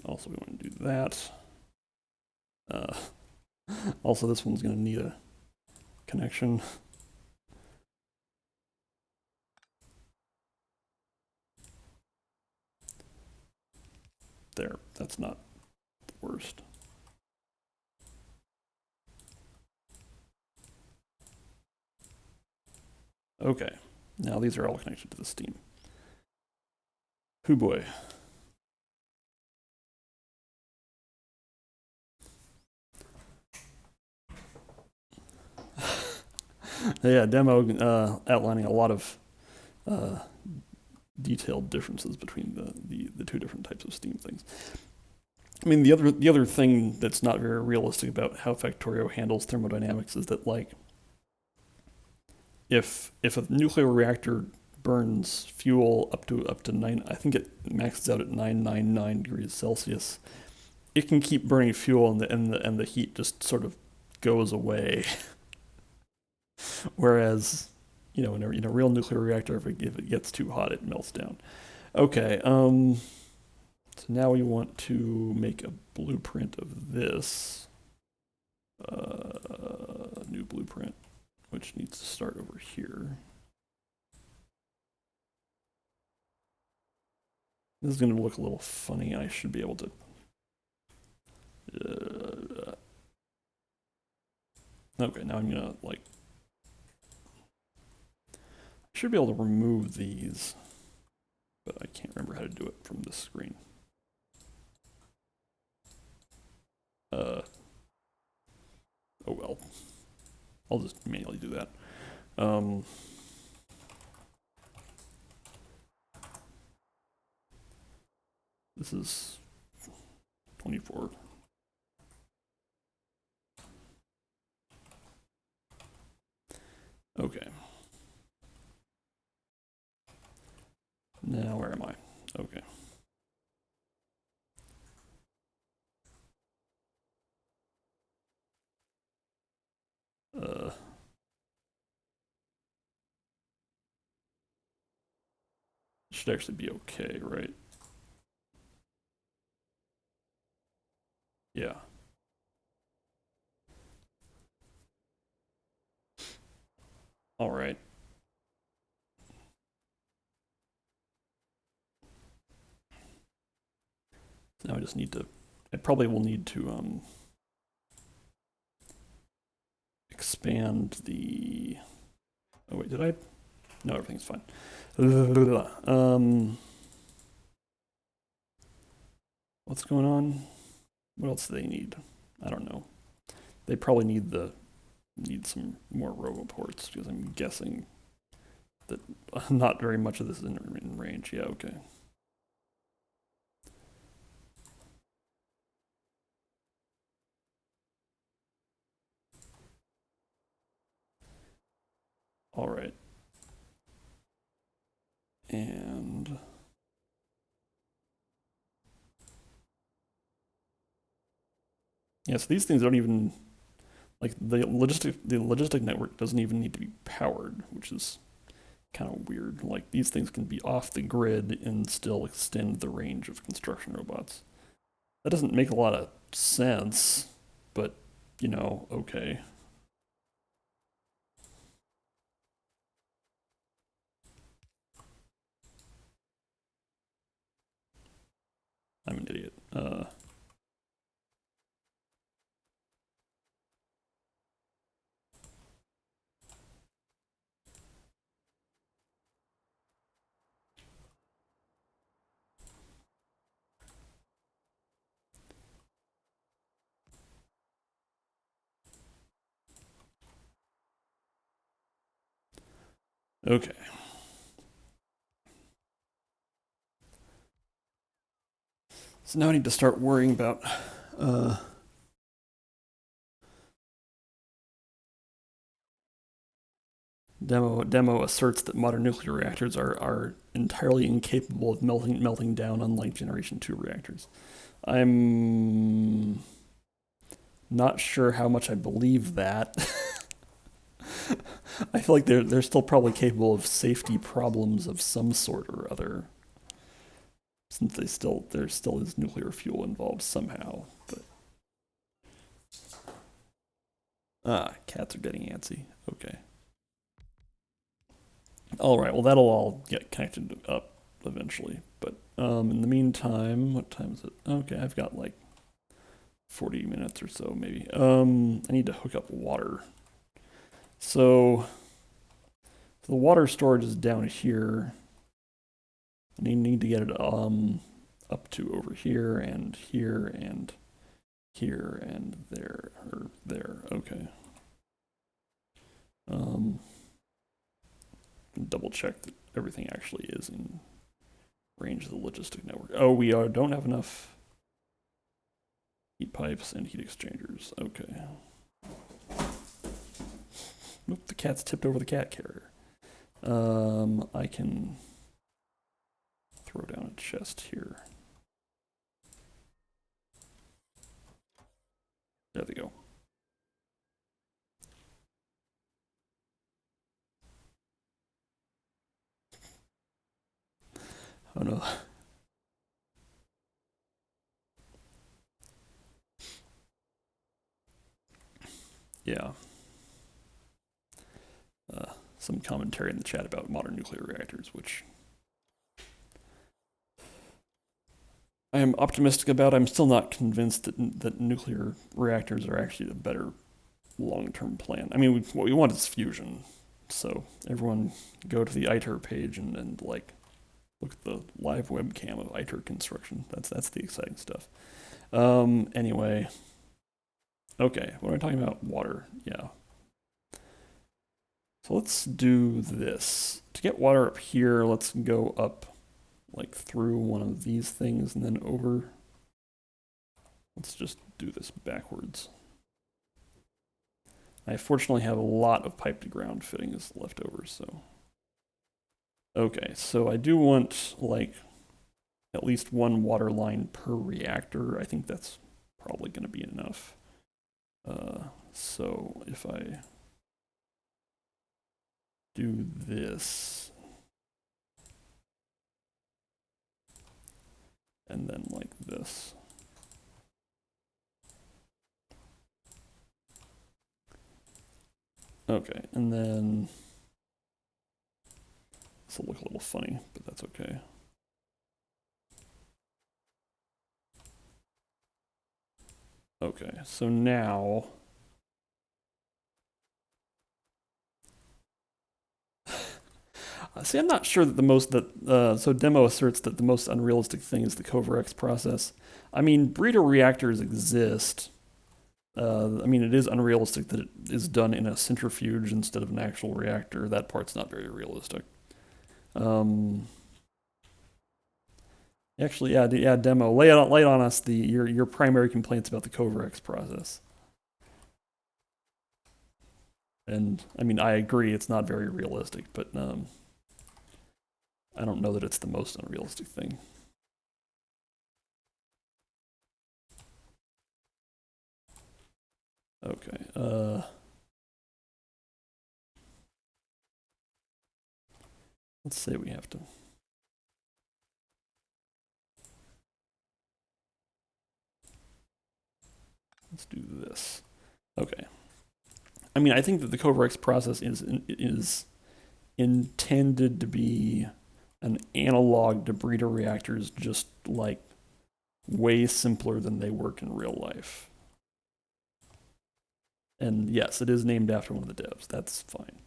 Also, we want to do that. Also, this one's going to need a connection. There. That's not the worst. Okay. Now these are all connected to the steam. Hoo boy. Yeah, demo outlining a lot of uh, detailed differences between the two different types of steam things. I mean, the other thing that's not very realistic about how Factorio handles thermodynamics is that like if a nuclear reactor burns fuel up to nine, I think it maxes out at 999 degrees Celsius. It can keep burning fuel, and the heat just sort of goes away. Whereas, in a real nuclear reactor, if it gets too hot, it melts down. Okay. So now we want to make a blueprint of this. New blueprint, which needs to start over here. This is going to look a little funny. I should be able to. Okay, now I'm gonna like. I should be able to remove these, but I can't remember how to do it from this screen. Oh well. I'll just manually do that. This is 24. Okay. Now where am I? Okay. Should actually be okay, right? Yeah. All right. Now I just need to. I probably will need to expand the. Oh wait, did I? No, everything's fine. What's going on? What else do they need? I don't know. They probably need some more roboports because I'm guessing that not very much of this is in range. Yeah, okay. All right. And yeah, so these things don't even like the logistic network doesn't even need to be powered, which is kind of weird. Like these things can be off the grid and still extend the range of construction robots. That doesn't make a lot of sense, but okay. I'm an idiot. Okay. So now I need to start worrying about. Uh, demo asserts that modern nuclear reactors are entirely incapable of melting down, unlike Generation Two reactors. I'm not sure how much I believe that. I feel like they're still probably capable of safety problems of some sort or other, since there still is nuclear fuel involved somehow. But cats are getting antsy. Okay. All right. Well, that'll all get connected up eventually. But in the meantime, what time is it? Okay, I've got like 40 minutes or so, maybe. I need to hook up water. So the water storage is down here. I need to get it up to over here and here and here and there or there. Okay. double check that everything actually is in range of the logistic network. Oh, we don't have enough heat pipes and heat exchangers. Okay. Oop, the cat's tipped over the cat carrier. I can throw down a chest here. There they go. Oh no. Yeah. Some commentary in the chat about modern nuclear reactors, which I am optimistic about. I'm still not convinced that nuclear reactors are actually the better long-term plan. I mean, what we want is fusion. So everyone go to the ITER page and like look at the live webcam of ITER construction. That's the exciting stuff. Anyway. Okay, what am I talking about? Water. Yeah. So let's do this. To get water up here, let's go up like through one of these things and then over. Let's just do this backwards. I fortunately have a lot of pipe to ground fittings left over, so. Okay, so I do want like at least one water line per reactor. I think that's probably going to be enough. So if I do this, and then like this. Okay, and then this will look a little funny, but that's okay. Okay, so now see, I'm not sure that the most that so demo asserts that the most unrealistic thing is the Cover-X process. I mean, breeder reactors exist. I mean, it is unrealistic that it is done in a centrifuge instead of an actual reactor. That part's not very realistic. Actually, yeah, demo. Lay it on us your primary complaints about the Cover-X process. And I mean, I agree, it's not very realistic, but I don't know that it's the most unrealistic thing. Okay. Let's say we have to. Let's do this. Okay. I mean, I think that the Cover-X process is intended to be an analog to breeder reactors, just like way simpler than they work in real life. And yes, it is named after one of the devs. That's fine.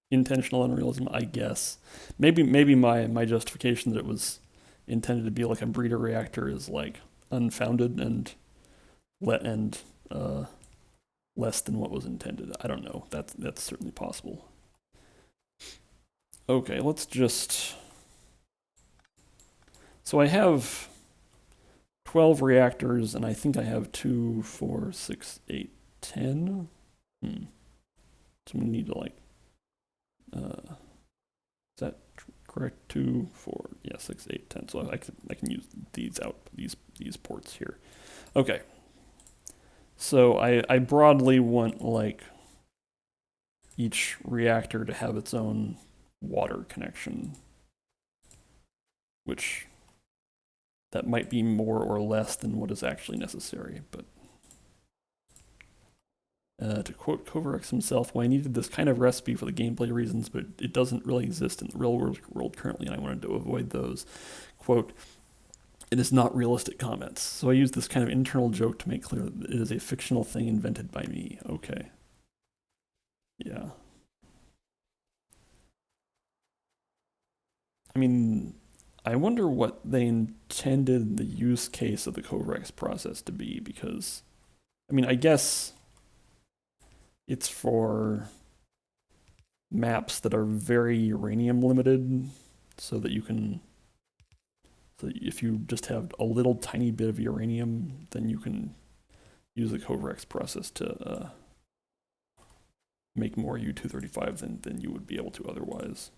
Intentional unrealism, I guess. Maybe my justification that it was intended to be like a breeder reactor is like unfounded and less than what was intended. I don't know. That's certainly possible. Okay, let's just. So I have 12 reactors, and I think I have 2, 4, 6, 8, 10. So we need to like. Is that correct? 2, 4, yeah, 6, 8, 10. So I can use these these ports here. Okay. So I broadly want like each reactor to have its own water connection, which that might be more or less than what is actually necessary, but to quote Cover-X himself, well, I needed this kind of recipe for the gameplay reasons, but it doesn't really exist in the real world currently, and I wanted to avoid those. Quote, It is not realistic comments. So I use this kind of internal joke to make clear that it is a fictional thing invented by me. Okay. Yeah. I mean, I wonder what they intended the use case of the Corex process to be, because, I mean, I guess it's for maps that are very uranium limited, so that you can, so if you just have a little tiny bit of uranium, then you can use the Corex process to make more U-235 than you would be able to otherwise.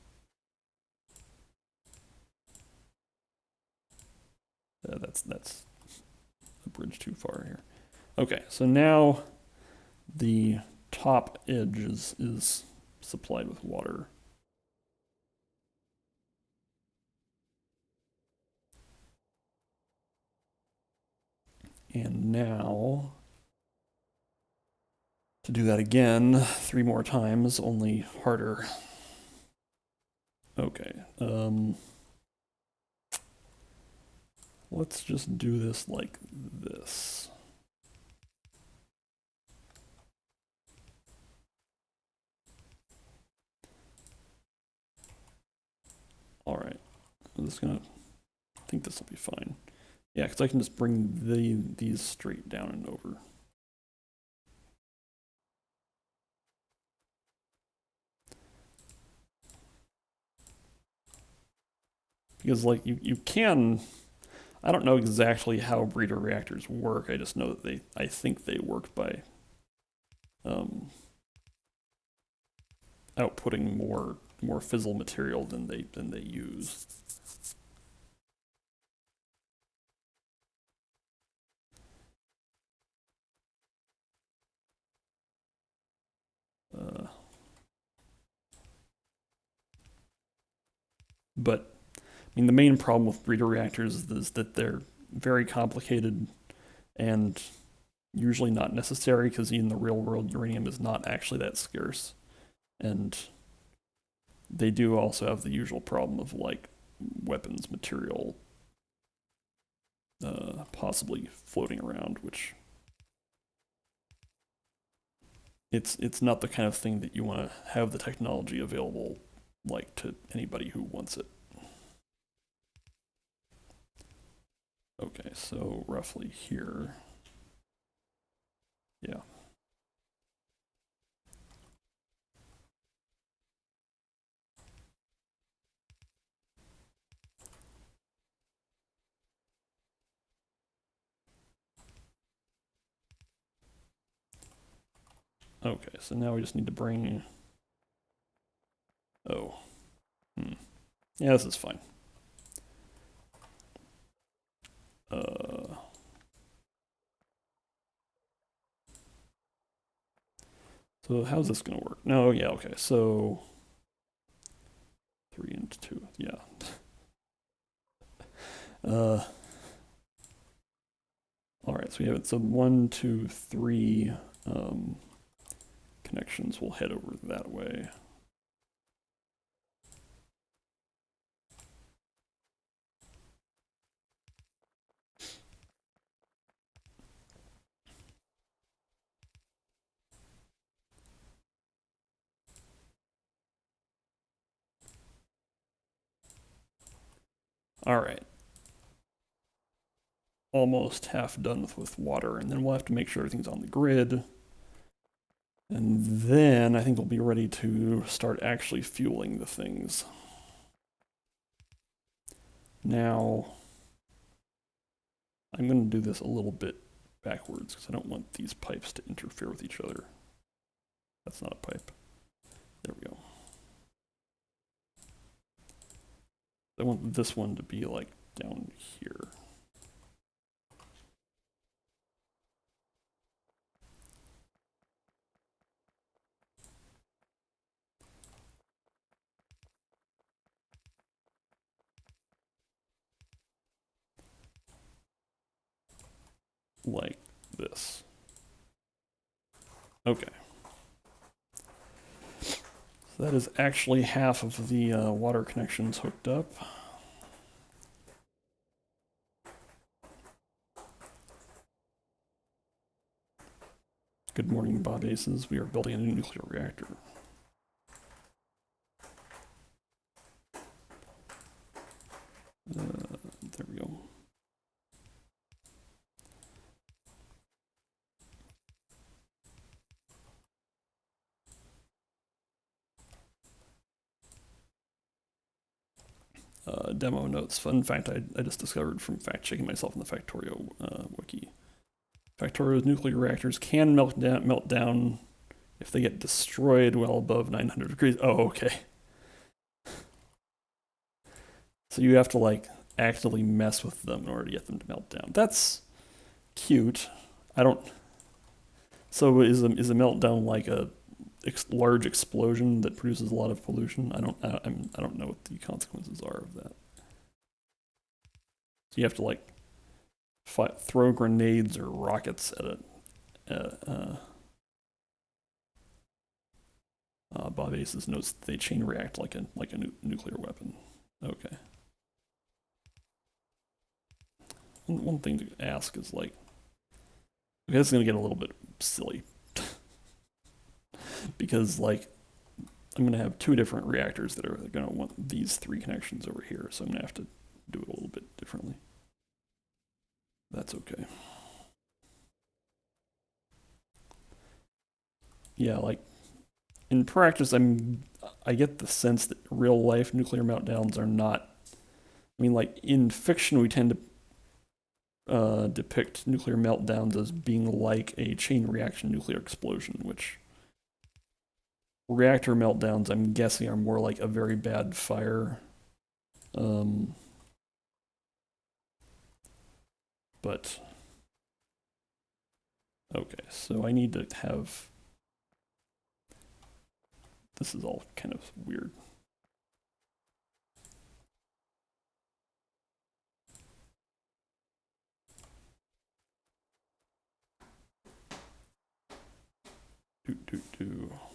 That's a bridge too far here. Okay, so now the top edge is supplied with water. And now, to do that again 3 more times, only harder. Okay, let's just do this like this. All right, I'm just gonna, I think this will be fine. Yeah, because I can just bring these straight down and over. Because like you can, I don't know exactly how breeder reactors work. I just know that I think they work by outputting more fissile material than they use. But I mean, the main problem with breeder reactors is that they're very complicated and usually not necessary, because in the real world, uranium is not actually that scarce, and they do also have the usual problem of like weapons material possibly floating around, which it's not the kind of thing that you want to have the technology available like to anybody who wants it. Okay, so roughly here. Yeah. Okay, so now we just need to bring. Oh. Yeah, this is fine. So how's this gonna work? No, yeah, okay, so 3 and 2, yeah. All right, so we have it. So 1, 2, 3 connections will head over that way. All right. Almost half done with water, and then we'll have to make sure everything's on the grid. And then I think we'll be ready to start actually fueling the things. Now, I'm going to do this a little bit backwards because I don't want these pipes to interfere with each other. That's not a pipe. There we go. I want this one to be like down here. Like this. Okay. So that is actually half of the water connections hooked up. Good morning, Bob Aces. We are building a new nuclear reactor. There we go. Demo notes. Fun fact I just discovered from fact checking myself in the Factorio wiki. Factorio's nuclear reactors can melt down if they get destroyed well above 900 degrees. Oh, okay. So you have to like actively mess with them in order to get them to melt down. That's cute. I don't. So is a meltdown like a large explosion that produces a lot of pollution? I don't know what the consequences are of that. So you have to like throw grenades or rockets at Bob Aces notes they chain react like a nuclear weapon. Okay. One thing to ask is like, okay, this is gonna get a little bit silly because like I'm gonna have two different reactors that are gonna want these three connections over here, so I'm gonna have to do it a little bit differently. That's okay. Yeah, like in practice, I get the sense that real life nuclear meltdowns are not. I mean, like in fiction, we tend to depict nuclear meltdowns as being like a chain reaction nuclear explosion, which reactor meltdowns, I'm guessing, are more like a very bad fire. But okay, so I need to have. This is all kind of weird.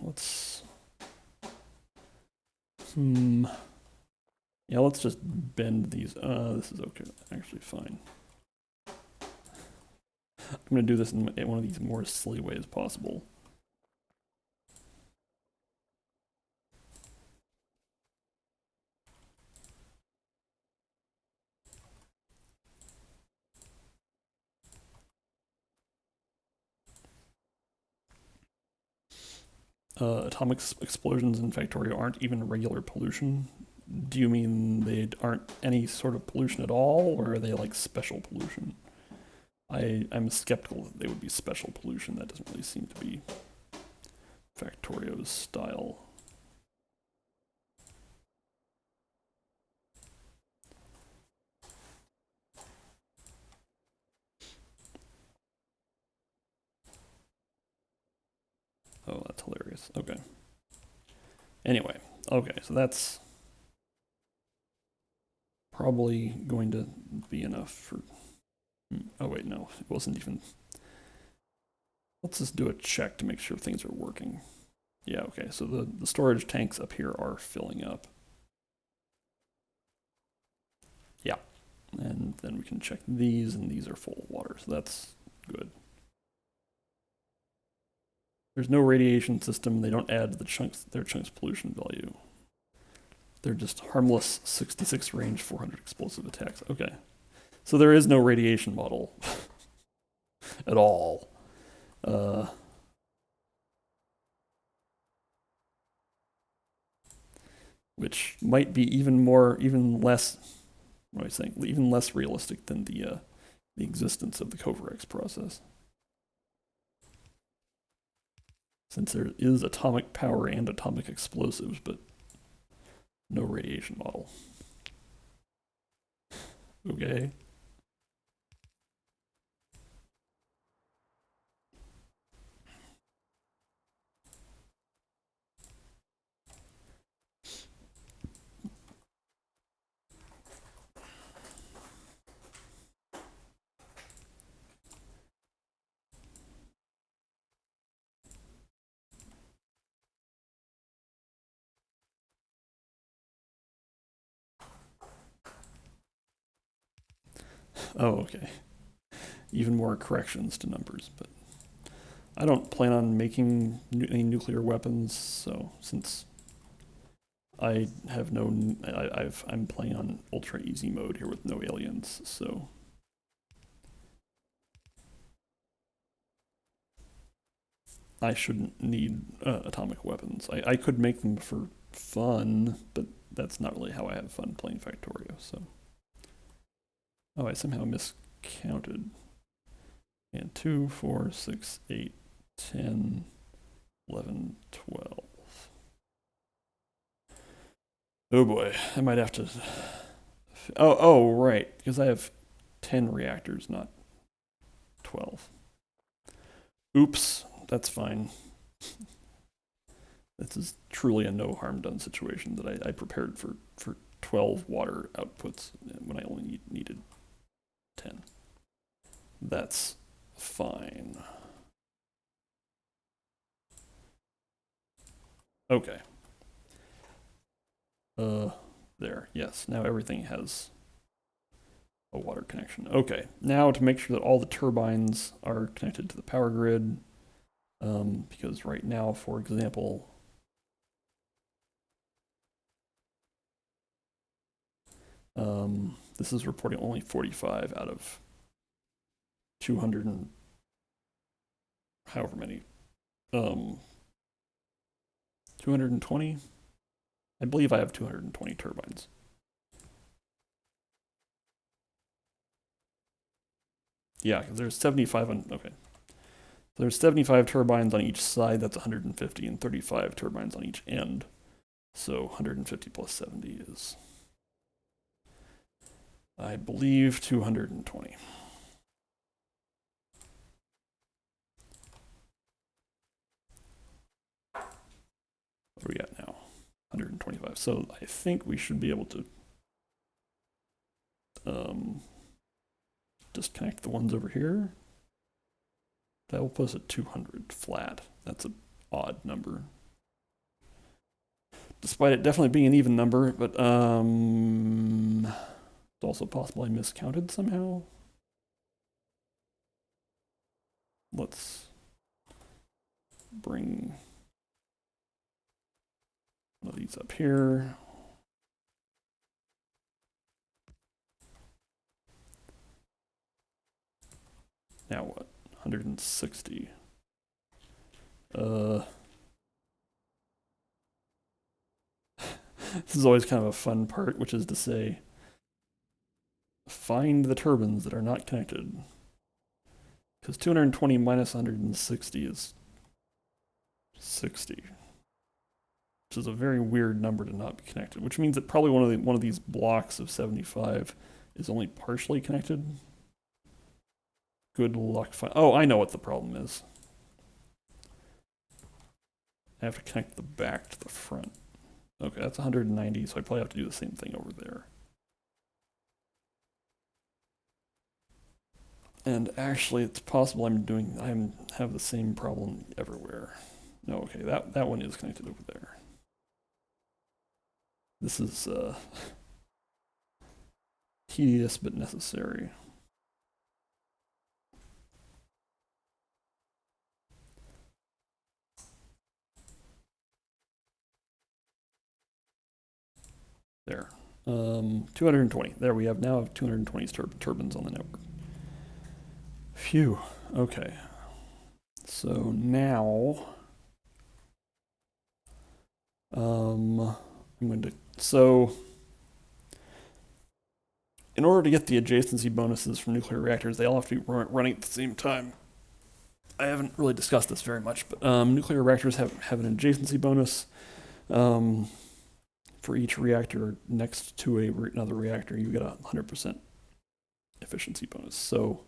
Let's. Yeah, let's just bend these. This is okay. Actually, fine. I'm gonna do this in one of these more silly ways possible. Atomic explosions in Factorio aren't even regular pollution. Do you mean they aren't any sort of pollution at all, or are they like special pollution? I'm skeptical that they would be special pollution. That doesn't really seem to be Factorio's style. Oh, that's hilarious. Okay. Anyway, okay, so that's probably going to be enough for. Oh, wait, no, it wasn't even. Let's just do a check to make sure things are working. Yeah, okay, so the storage tanks up here are filling up. Yeah, and then we can check these, and these are full of water, so that's good. There's no radiation system. They don't add their chunks pollution value. They're just harmless 66 range 400 explosive attacks. Okay. So there is no radiation model at all. Which might be even less, what am I saying, even less realistic than the existence of the Kovarex process. Since there is atomic power and atomic explosives, but no radiation model. Okay. Oh, okay. Even more corrections to numbers, but I don't plan on making any nuclear weapons, so since I have no, I'm playing on ultra easy mode here with no aliens, so I shouldn't need atomic weapons. I could make them for fun, but that's not really how I have fun playing Factorio, so. Oh, I somehow miscounted. And 2, 4, 6, 8, 10, 11, 12. Oh boy, I might have to. Oh, right, because I have 10 reactors, not 12. Oops, that's fine. This is truly a no harm done situation that I prepared for 12 water outputs when I only needed 10. That's fine. Okay. There, yes, now everything has a water connection. Okay, now to make sure that all the turbines are connected to the power grid, because right now, for example, this is reporting only 45 out of 200 and however many, 220? I believe I have 220 turbines. Yeah, because there's 75 on, okay. So there's 75 turbines on each side, that's 150, and 35 turbines on each end. So 150 plus 70 is, I believe, 220. What are we at now? 125. So I think we should be able to disconnect the ones over here. That will put us at 200 flat. That's an odd number. Despite it definitely being an even number, but it's also possible I miscounted somehow. Let's bring one of these up here. Now what? 160. This is always kind of a fun part, which is to say, find the turbines that are not connected. Because 220 minus 160 is 60, which is a very weird number to not be connected, which means that probably one of these blocks of 75 is only partially connected. Good luck. Oh, I know what the problem is. I have to connect the back to the front. Okay, that's 190, so I probably have to do the same thing over there. And actually, it's possible I have the same problem everywhere. No, okay, that one is connected over there. This is tedious but necessary. There. 220. There we have now 220 turbines on the network. Phew. Okay. So now, I'm going to, so in order to get the adjacency bonuses from nuclear reactors, they all have to be running at the same time. I haven't really discussed this very much, but nuclear reactors have an adjacency bonus. For each reactor next to another reactor, you get a 100% efficiency bonus. So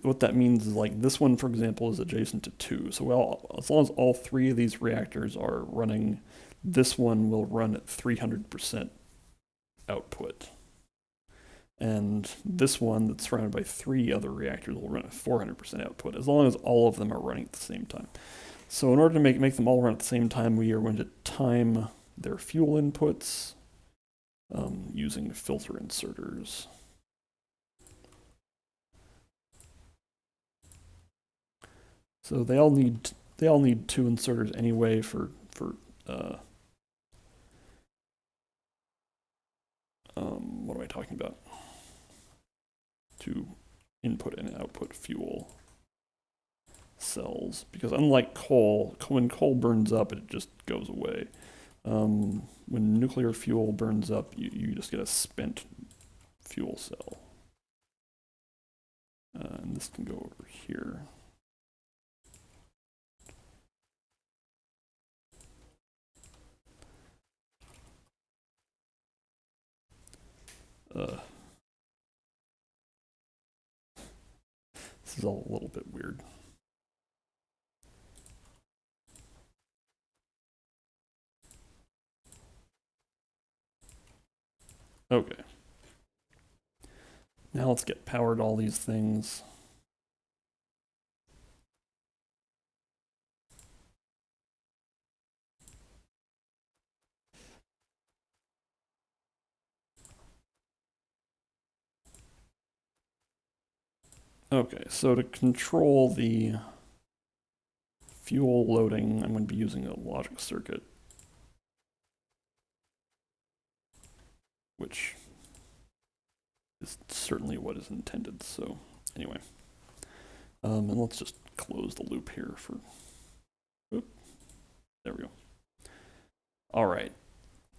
what that means is, like, this one, for example, is adjacent to 2. So as long as all 3 of these reactors are running, this one will run at 300% output. And this one that's surrounded by 3 other reactors will run at 400% output, as long as all of them are running at the same time. So in order to make them all run at the same time, we are going to time their fuel inputs using filter inserters. So they all need two inserters anyway for what am I talking about? To input and output fuel cells, because unlike coal, when coal burns up, it just goes away. When nuclear fuel burns up, you just get a spent fuel cell. And this can go over here. This is all a little bit weird. Okay. Now let's get power to all these things. Okay, so to control the fuel loading, I'm going to be using a logic circuit, which is certainly what is intended. So anyway, and let's just close the loop here for, oop, there we go. All right,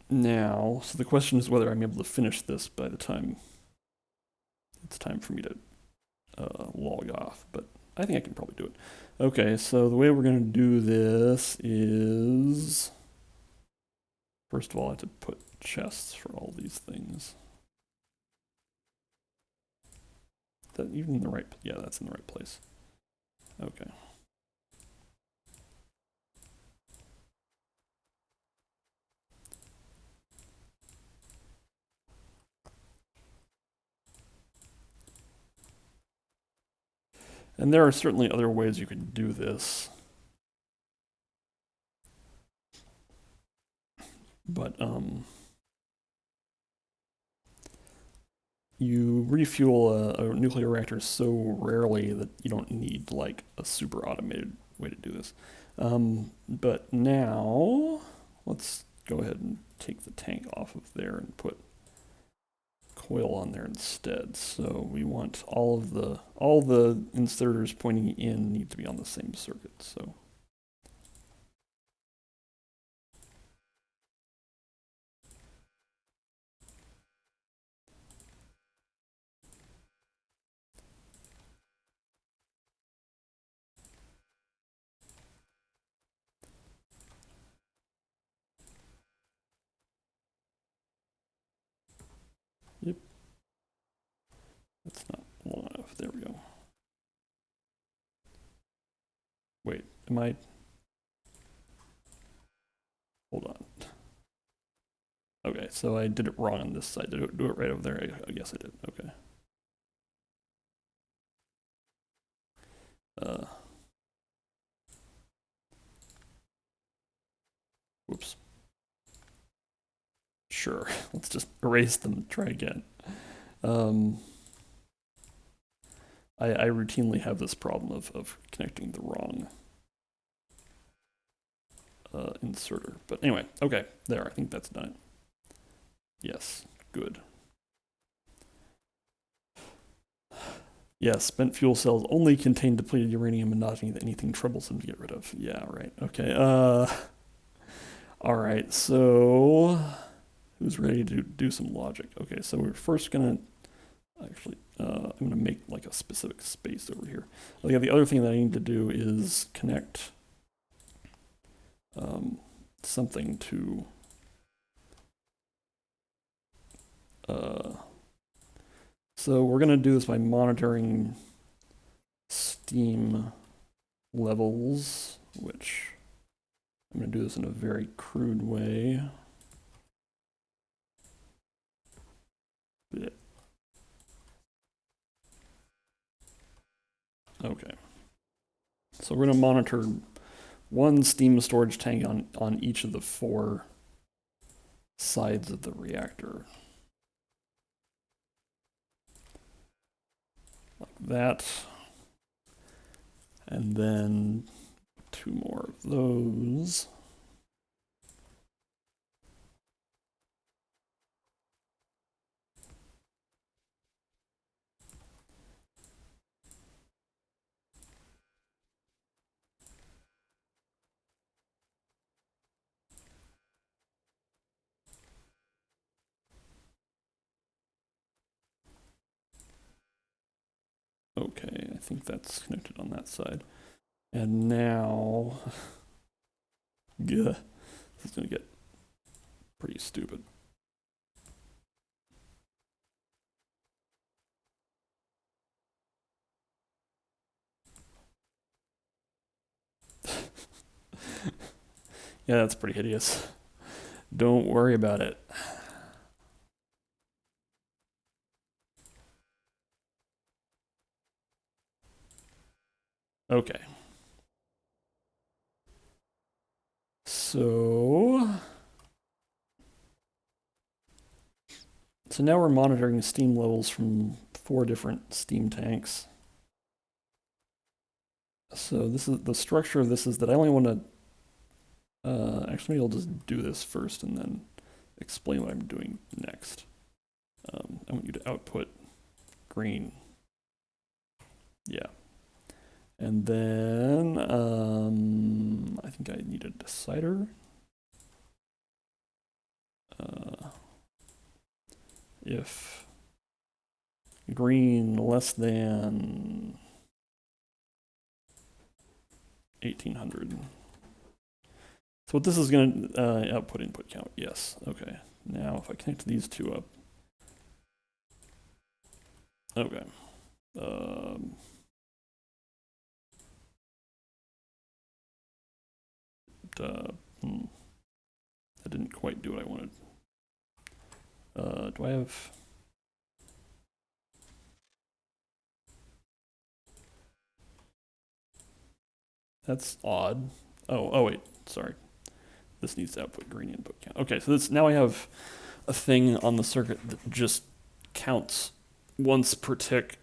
now, so the question is whether I'm able to finish this by the time it's time for me to log off, but I think I can probably do it. Okay, so the way we're going to do this is, first of all, I have to put chests for all these things. Is that even in the right? Yeah, that's in the right place. Okay. And there are certainly other ways you could do this. But you refuel a nuclear reactor so rarely that you don't need like a super automated way to do this. But now let's go ahead and take the tank off of there and put coil on there instead. So we want all the inserters pointing in need to be on the same circuit. So yep, that's not long enough. There we go. Wait, am I? Hold on. Okay, so I did it wrong on this side. Did I do it right over there? I guess I did. Okay. Whoops. Sure. Let's just erase them and try again. I routinely have this problem of connecting the wrong inserter. But anyway, okay, there. I think that's done it. Yes, good. Yes, spent fuel cells only contain depleted uranium and not anything troublesome to get rid of. Yeah, right. Okay. All right. So, who's ready to do some logic? Okay. So we're first gonna actually, I'm gonna make like a specific space over here. Oh yeah. The other thing that I need to do is connect something to. So we're gonna do this by monitoring steam levels, which I'm gonna do this in a very crude way. Yeah. Okay. So we're gonna monitor one steam storage tank on each of the 4 sides of the reactor. Like that. And then 2 more of those. Okay, I think that's connected on that side. And now, yeah, this is gonna get pretty stupid. Yeah, that's pretty hideous. Don't worry about it. Okay. So now we're monitoring steam levels from 4 different steam tanks. So this is the structure of this is that I only want to actually maybe I'll just do this first and then explain what I'm doing next. I want you to output green. Yeah. And then I think I need a decider. If green less than 1800. So what this is going to output input count. Yes. Okay. Now if I connect these two up. Okay. That didn't quite do what I wanted. Do I have... That's odd. Oh wait, sorry. This needs to output green input count. Okay, so this now I have a thing on the circuit that just counts once per tick,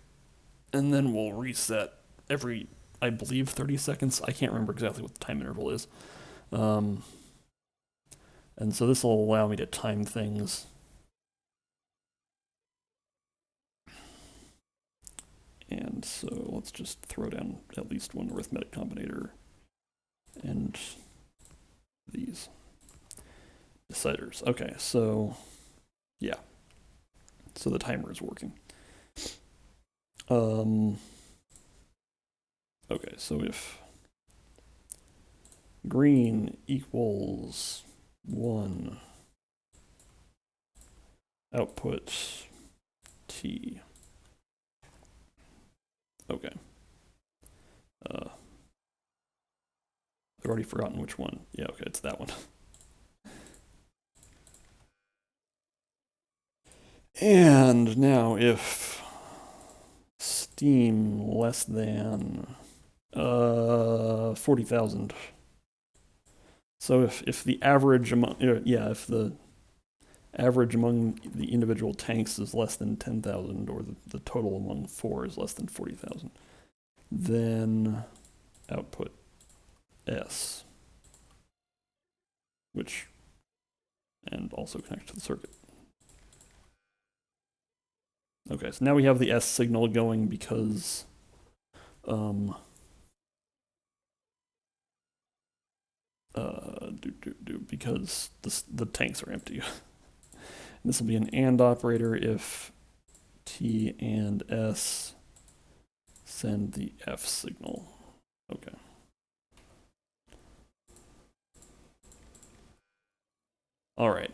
and then will reset every, I believe, 30 seconds. I can't remember exactly what the time interval is. And so this will allow me to time things. And so let's just throw down at least one arithmetic combinator and these deciders. Okay, so yeah. So the timer is working. Okay, so if green equals 1, output T. Okay. I've already forgotten which one. Yeah, okay, it's that one. And now if steam less than 40,000. So if the average among if the average among the individual tanks is less than 10,000 or the total among 4 is less than 40,000, then output S, which and also connects to the circuit. Okay, so now we have the S signal going because because the tanks are empty. This will be an AND operator if T and S send the F signal. Okay. All right.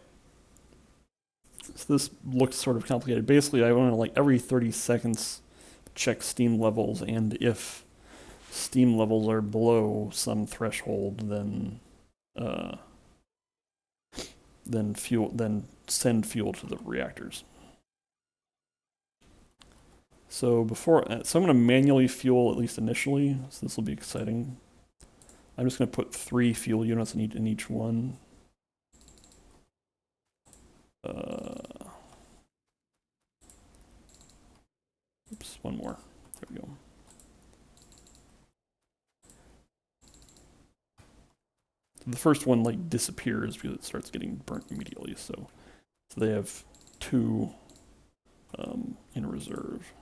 So this looks sort of complicated. Basically, I want to, like, every 30 seconds check steam levels, and if steam levels are below some threshold, then send fuel to the reactors. So I'm going to manually fuel at least initially. So this will be exciting. I'm just going to put 3 fuel units in each one. Oops, one more. There we go. The first one like disappears because it starts getting burnt immediately. So they have 2 in reserve.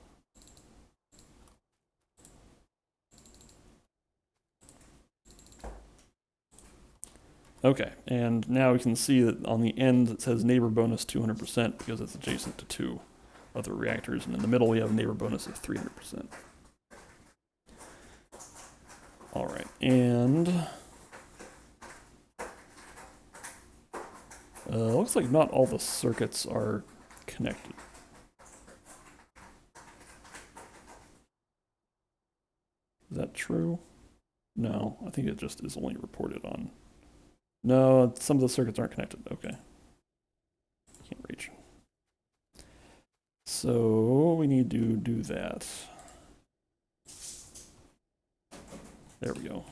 Okay, and now we can see that on the end it says neighbor bonus 200% because it's adjacent to 2 other reactors, and in the middle we have a neighbor bonus of 300%. All right, and looks like not all the circuits are connected. Is that true? No, I think it just is only reported on. No, some of the circuits aren't connected. Okay. Can't reach. So we need to do that. There we go.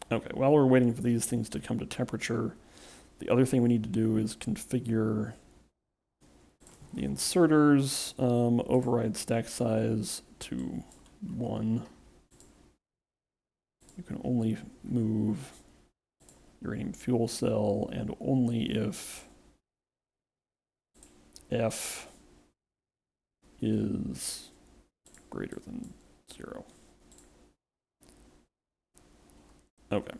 Okay, while we're waiting for these things to come to temperature, the other thing we need to do is configure the inserters, override stack size to 1. You can only move uranium fuel cell, and only if F is greater than 0. Okay.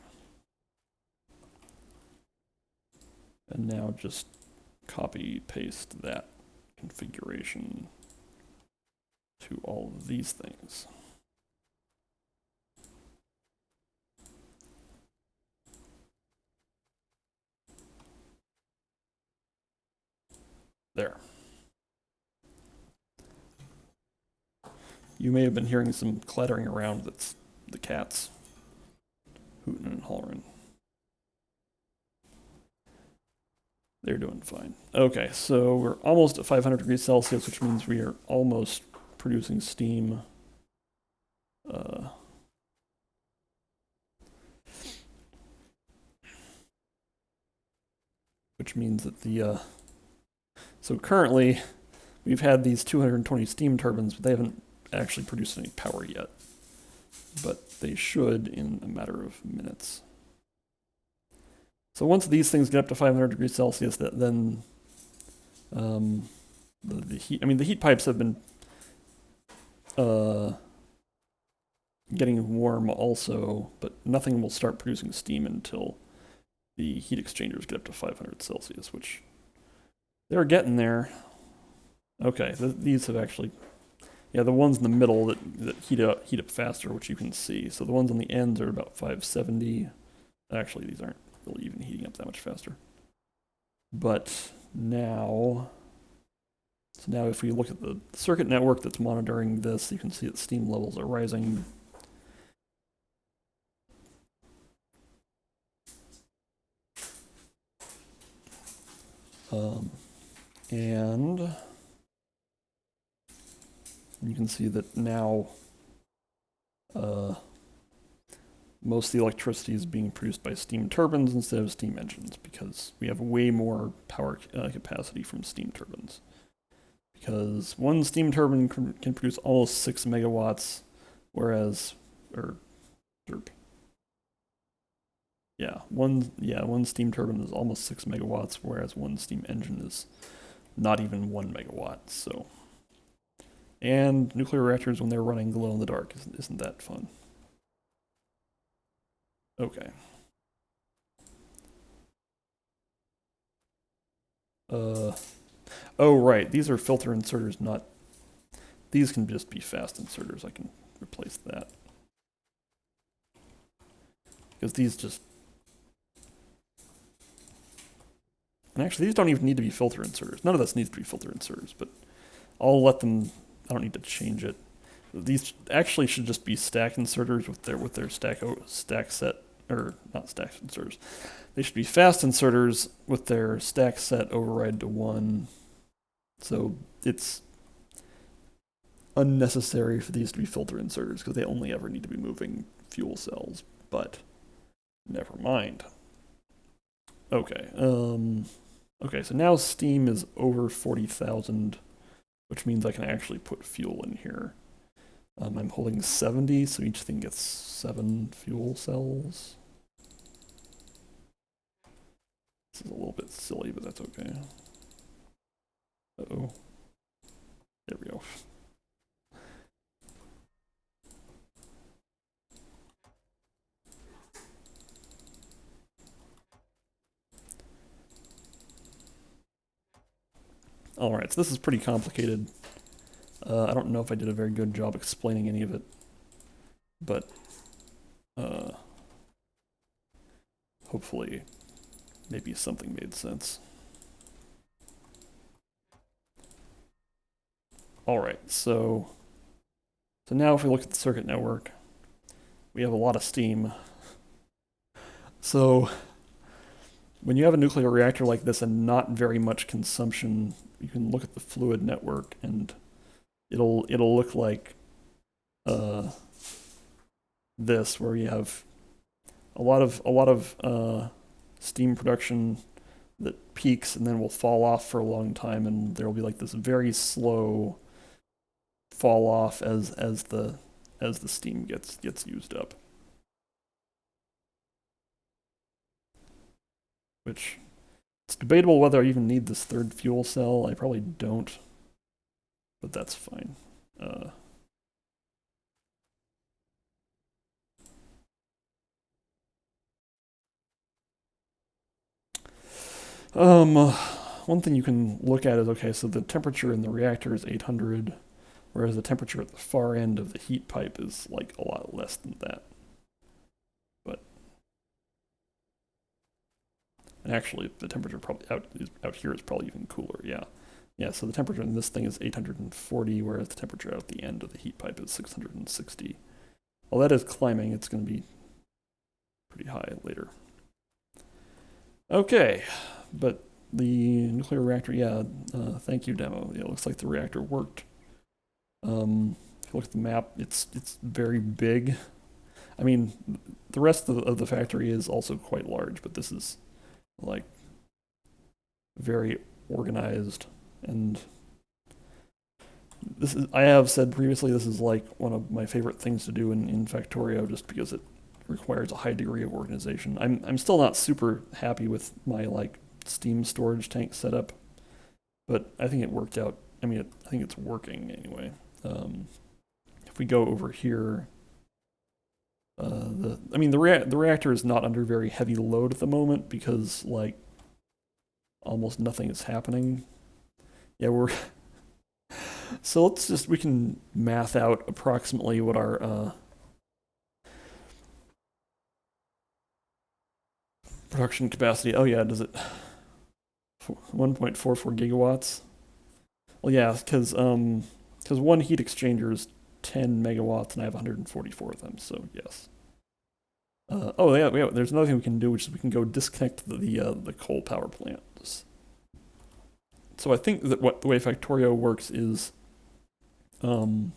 And now just copy paste that configuration to all of these things. There. You may have been hearing some clattering around. That's the cats hooting and hollering. They're doing fine. Okay, so we're almost at 500 degrees Celsius, which means we are almost producing steam. Which means that the so currently we've had these 220 steam turbines, but they haven't actually produced any power yet. But they should in a matter of minutes. So once these things get up to 500 degrees Celsius, then the heat. I mean, the heat pipes have been getting warm also, but nothing will start producing steam until the heat exchangers get up to 500 Celsius, which they're getting there. Okay, these have actually, yeah, the ones in the middle that heat up faster, which you can see. So the ones on the ends are about 570. Actually, these aren't really even heating up that much faster. But now, so now if we look at the circuit network that's monitoring this, you can see that steam levels are rising. And you can see that now most of the electricity is being produced by steam turbines instead of steam engines because we have way more power capacity from steam turbines. Because one steam turbine can produce almost 6 megawatts, whereas, one steam turbine is almost 6 megawatts, whereas one steam engine is not even 1 megawatt. So, and nuclear reactors when they're running glow in the dark isn't that fun? Okay. Oh right, these are filter inserters, not. These can just be fast inserters. I can replace that because these just. And actually, these don't even need to be filter inserters. None of this needs to be filter inserters, but I'll let them. I don't need to change it. These actually should just be stack inserters with their stack set, or not stack inserters. They should be fast inserters with their stack set override to 1. So it's unnecessary for these to be filter inserters because they only ever need to be moving fuel cells. But never mind. Okay. Okay, so now steam is over 40,000, which means I can actually put fuel in here. I'm holding 70, so each thing gets 7 fuel cells. This is a little bit silly, but that's okay. Uh-oh. There we go. Alright, so this is pretty complicated. I don't know if I did a very good job explaining any of it, but hopefully maybe something made sense. Alright, so now if we look at the circuit network, we have a lot of steam. So when you have a nuclear reactor like this and not very much consumption, you can look at the fluid network and it'll look like this, where you have a lot of steam production that peaks and then will fall off for a long time, and there will be like this very slow fall off as the steam gets used up. Which, it's debatable whether I even need this third fuel cell. I probably don't, but that's fine. One thing you can look at is, okay, so the temperature in the reactor is 800, whereas the temperature at the far end of the heat pipe is like a lot less than that. But, and actually, the temperature probably out here is probably even cooler. Yeah, yeah. So the temperature in this thing is 840, whereas the temperature out at the end of the heat pipe is 660. Well, that is climbing. It's going to be pretty high later. Okay, but the nuclear reactor, yeah, thank you, demo. Yeah, it looks like the reactor worked. If you look at the map, it's very big. I mean, the rest of the factory is also quite large, but this is like very organized, and this is, I have said previously, this is like one of my favorite things to do in Factorio, just because it requires a high degree of organization. I'm still not super happy with my like steam storage tank setup, but I think it worked out. I mean, I think it's working anyway. If we go over here, the reactor is not under very heavy load at the moment because like almost nothing is happening. Yeah, we're so we can math out approximately what our production capacity. Oh yeah, does it 1.44 gigawatts? Well, yeah, because one heat exchanger is 10 megawatts, and I have 144 of them. So yes. Oh yeah, there's another thing we can do, which is we can go disconnect the coal power plant. So I think that the way Factorio works is that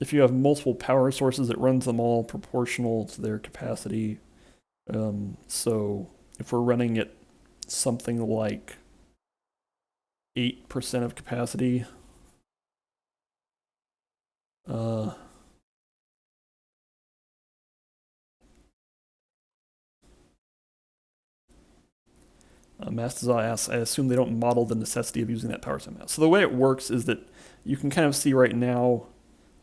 if you have multiple power sources, it runs them all proportional to their capacity. So if we're running at something like 8% of capacity, Mastaza asks, I assume they don't model the necessity of using that power somehow. So the way it works is that you can kind of see right now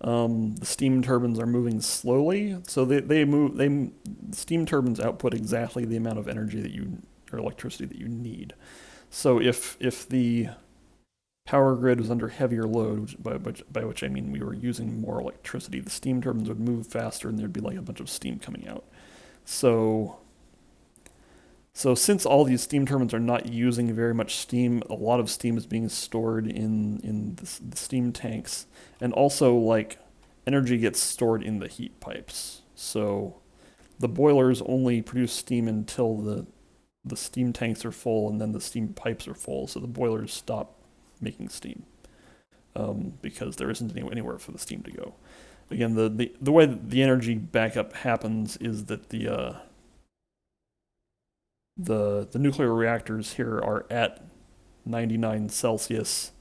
the steam turbines are moving slowly. So the steam turbines output exactly the amount of energy that or electricity that you need. So if the power grid was under heavier load, by which I mean we were using more electricity, the steam turbines would move faster and there'd be like a bunch of steam coming out. So since all these steam turbines are not using very much steam, a lot of steam is being stored in the steam tanks, and also like energy gets stored in the heat pipes. So the boilers only produce steam until the steam tanks are full, and then the steam pipes are full. So the boilers stop making steam because there isn't anywhere for the steam to go. Again, the way that the energy backup happens is that the nuclear reactors here are at 99 Celsius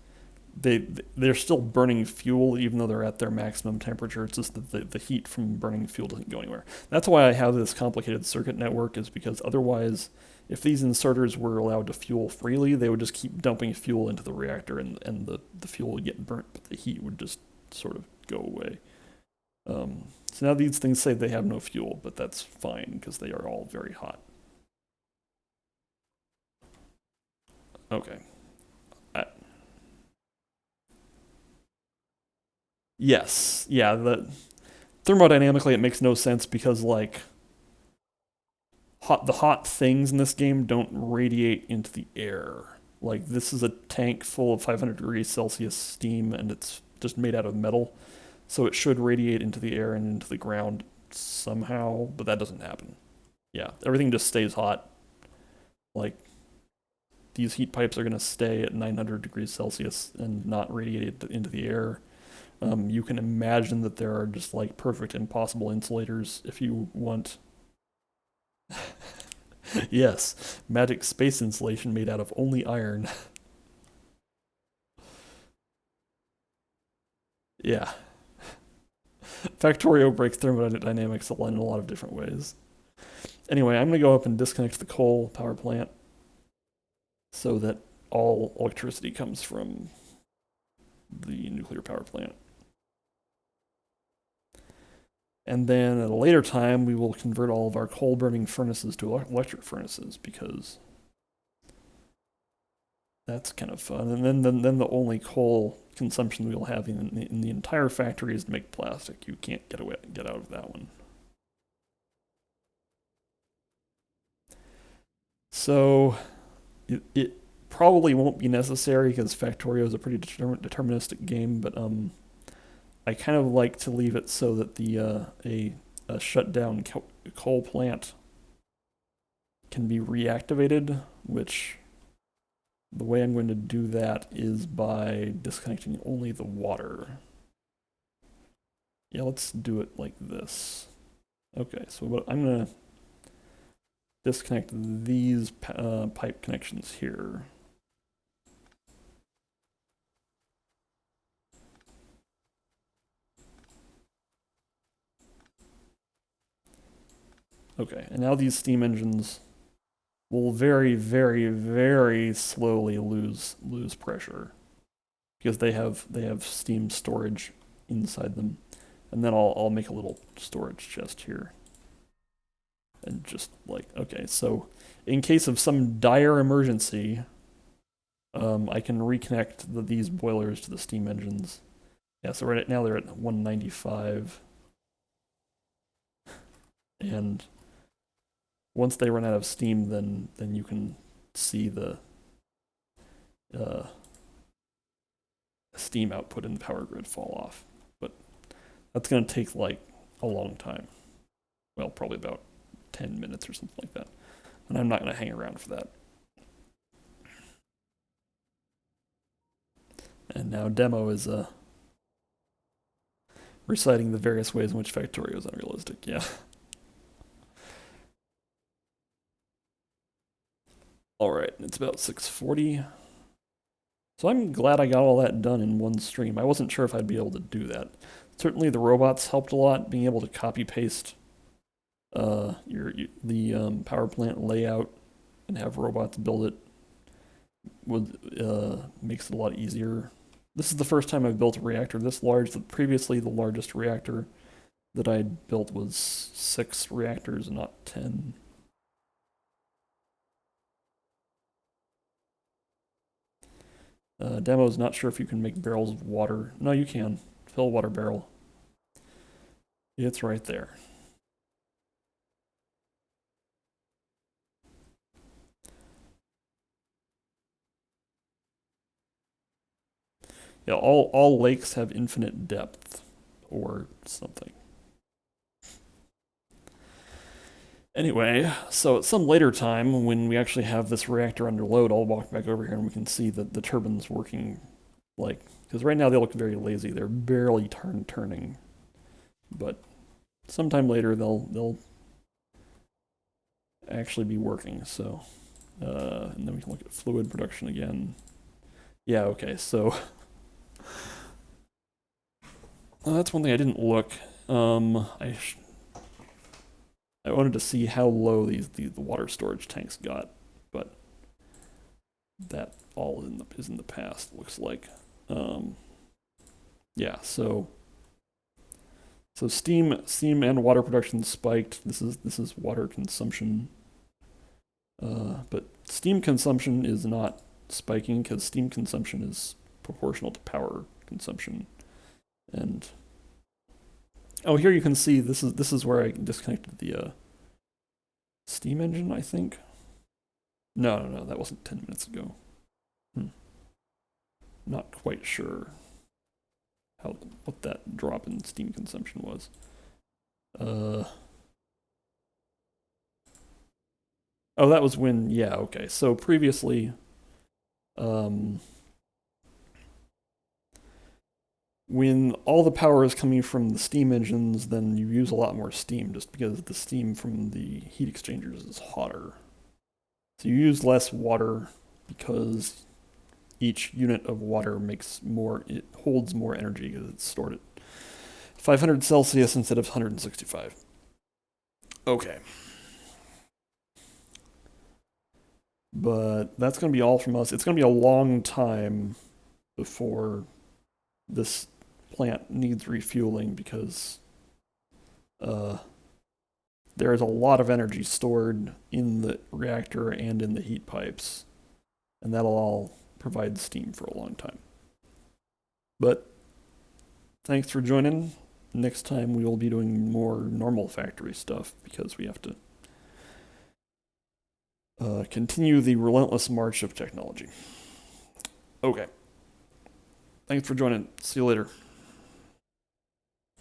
they're still burning fuel even though they're at their maximum temperature. It's just that the heat from burning fuel doesn't go anywhere. That's why I have this complicated circuit network, is because otherwise, if these inserters were allowed to fuel freely, they would just keep dumping fuel into the reactor, and the fuel would get burnt, but the heat would just sort of go away. So now these things say they have no fuel, but that's fine because they are all very hot. Okay. I, yes. Yeah. Thermodynamically, it makes no sense because like the hot things in this game don't radiate into the air. Like this is a tank full of 500 degrees Celsius steam, and it's just made out of metal, so it should radiate into the air and into the ground somehow, but that doesn't happen. Yeah, everything just stays hot. Like these heat pipes are going to stay at 900 degrees Celsius and not radiate into the air. You can imagine that there are just like perfect impossible insulators if you want. Yes, magic space insulation made out of only iron. Yeah, Factorio breaks thermodynamics in a lot of different ways. Anyway, I'm going to go up and disconnect the coal power plant so that all electricity comes from the nuclear power plant. And then at a later time, we will convert all of our coal burning furnaces to electric furnaces because that's kind of fun. And then the only coal consumption we'll have in the entire factory is to make plastic. You can't get out of that one. So it probably won't be necessary because Factorio is a pretty deterministic game, but I kind of like to leave it so that a shut down coal plant can be reactivated, which the way I'm going to do that is by disconnecting only the water. Yeah, let's do it like this. Okay, so what I'm going to disconnect these pipe connections here. Okay, and now these steam engines will very, very, very slowly lose pressure because they have steam storage inside them. And then I'll make a little storage chest here. And just like, okay, so in case of some dire emergency, I can reconnect these boilers to the steam engines. Yeah, so right now they're at 195. And once they run out of steam, then you can see the uh, steam output in the power grid fall off. But that's going to take like a long time. Well, probably about 10 minutes or something like that. And I'm not going to hang around for that. And now Demo is reciting the various ways in which Factorio is unrealistic. Yeah. All right, it's about 6:40. So I'm glad I got all that done in one stream. I wasn't sure if I'd be able to do that. Certainly the robots helped a lot, being able to copy paste the power plant layout and have robots build it makes it a lot easier. This is the first time I've built a reactor this large. Previously, the largest reactor that I'd built was 6 reactors, not 10. Demo's not sure if you can make barrels of water. No, you can. Fill a water barrel. It's right there. Yeah, all lakes have infinite depth or something. Anyway, so at some later time, when we actually have this reactor under load, I'll walk back over here and we can see that the turbines working, like, because right now they look very lazy. They're barely turning, but sometime later they'll actually be working. So, and then we can look at fluid production again. Yeah, okay, so That's one thing I didn't look. I wanted to see how low the water storage tanks got, but that all is in the past. Looks like. Um, yeah. So steam and water production spiked. This is water consumption. But steam consumption is not spiking because steam consumption is proportional to power consumption. And oh, here you can see this is where I disconnected the steam engine. I think. No, that wasn't 10 minutes ago. Hmm. Not quite sure how what that drop in steam consumption was. Uh, oh, that was when. Yeah, okay. So previously, um, when all the power is coming from the steam engines, then you use a lot more steam just because the steam from the heat exchangers is hotter. So you use less water because each unit of water it holds more energy because it's stored at 500 Celsius instead of 165. Okay. But that's going to be all from us. It's going to be a long time before this plant needs refueling because uh, there is a lot of energy stored in the reactor and in the heat pipes, and that'll all provide steam for a long time. But thanks for joining. Next time we will be doing more normal factory stuff because we have to continue the relentless march of technology. Okay. Thanks for joining. See you later.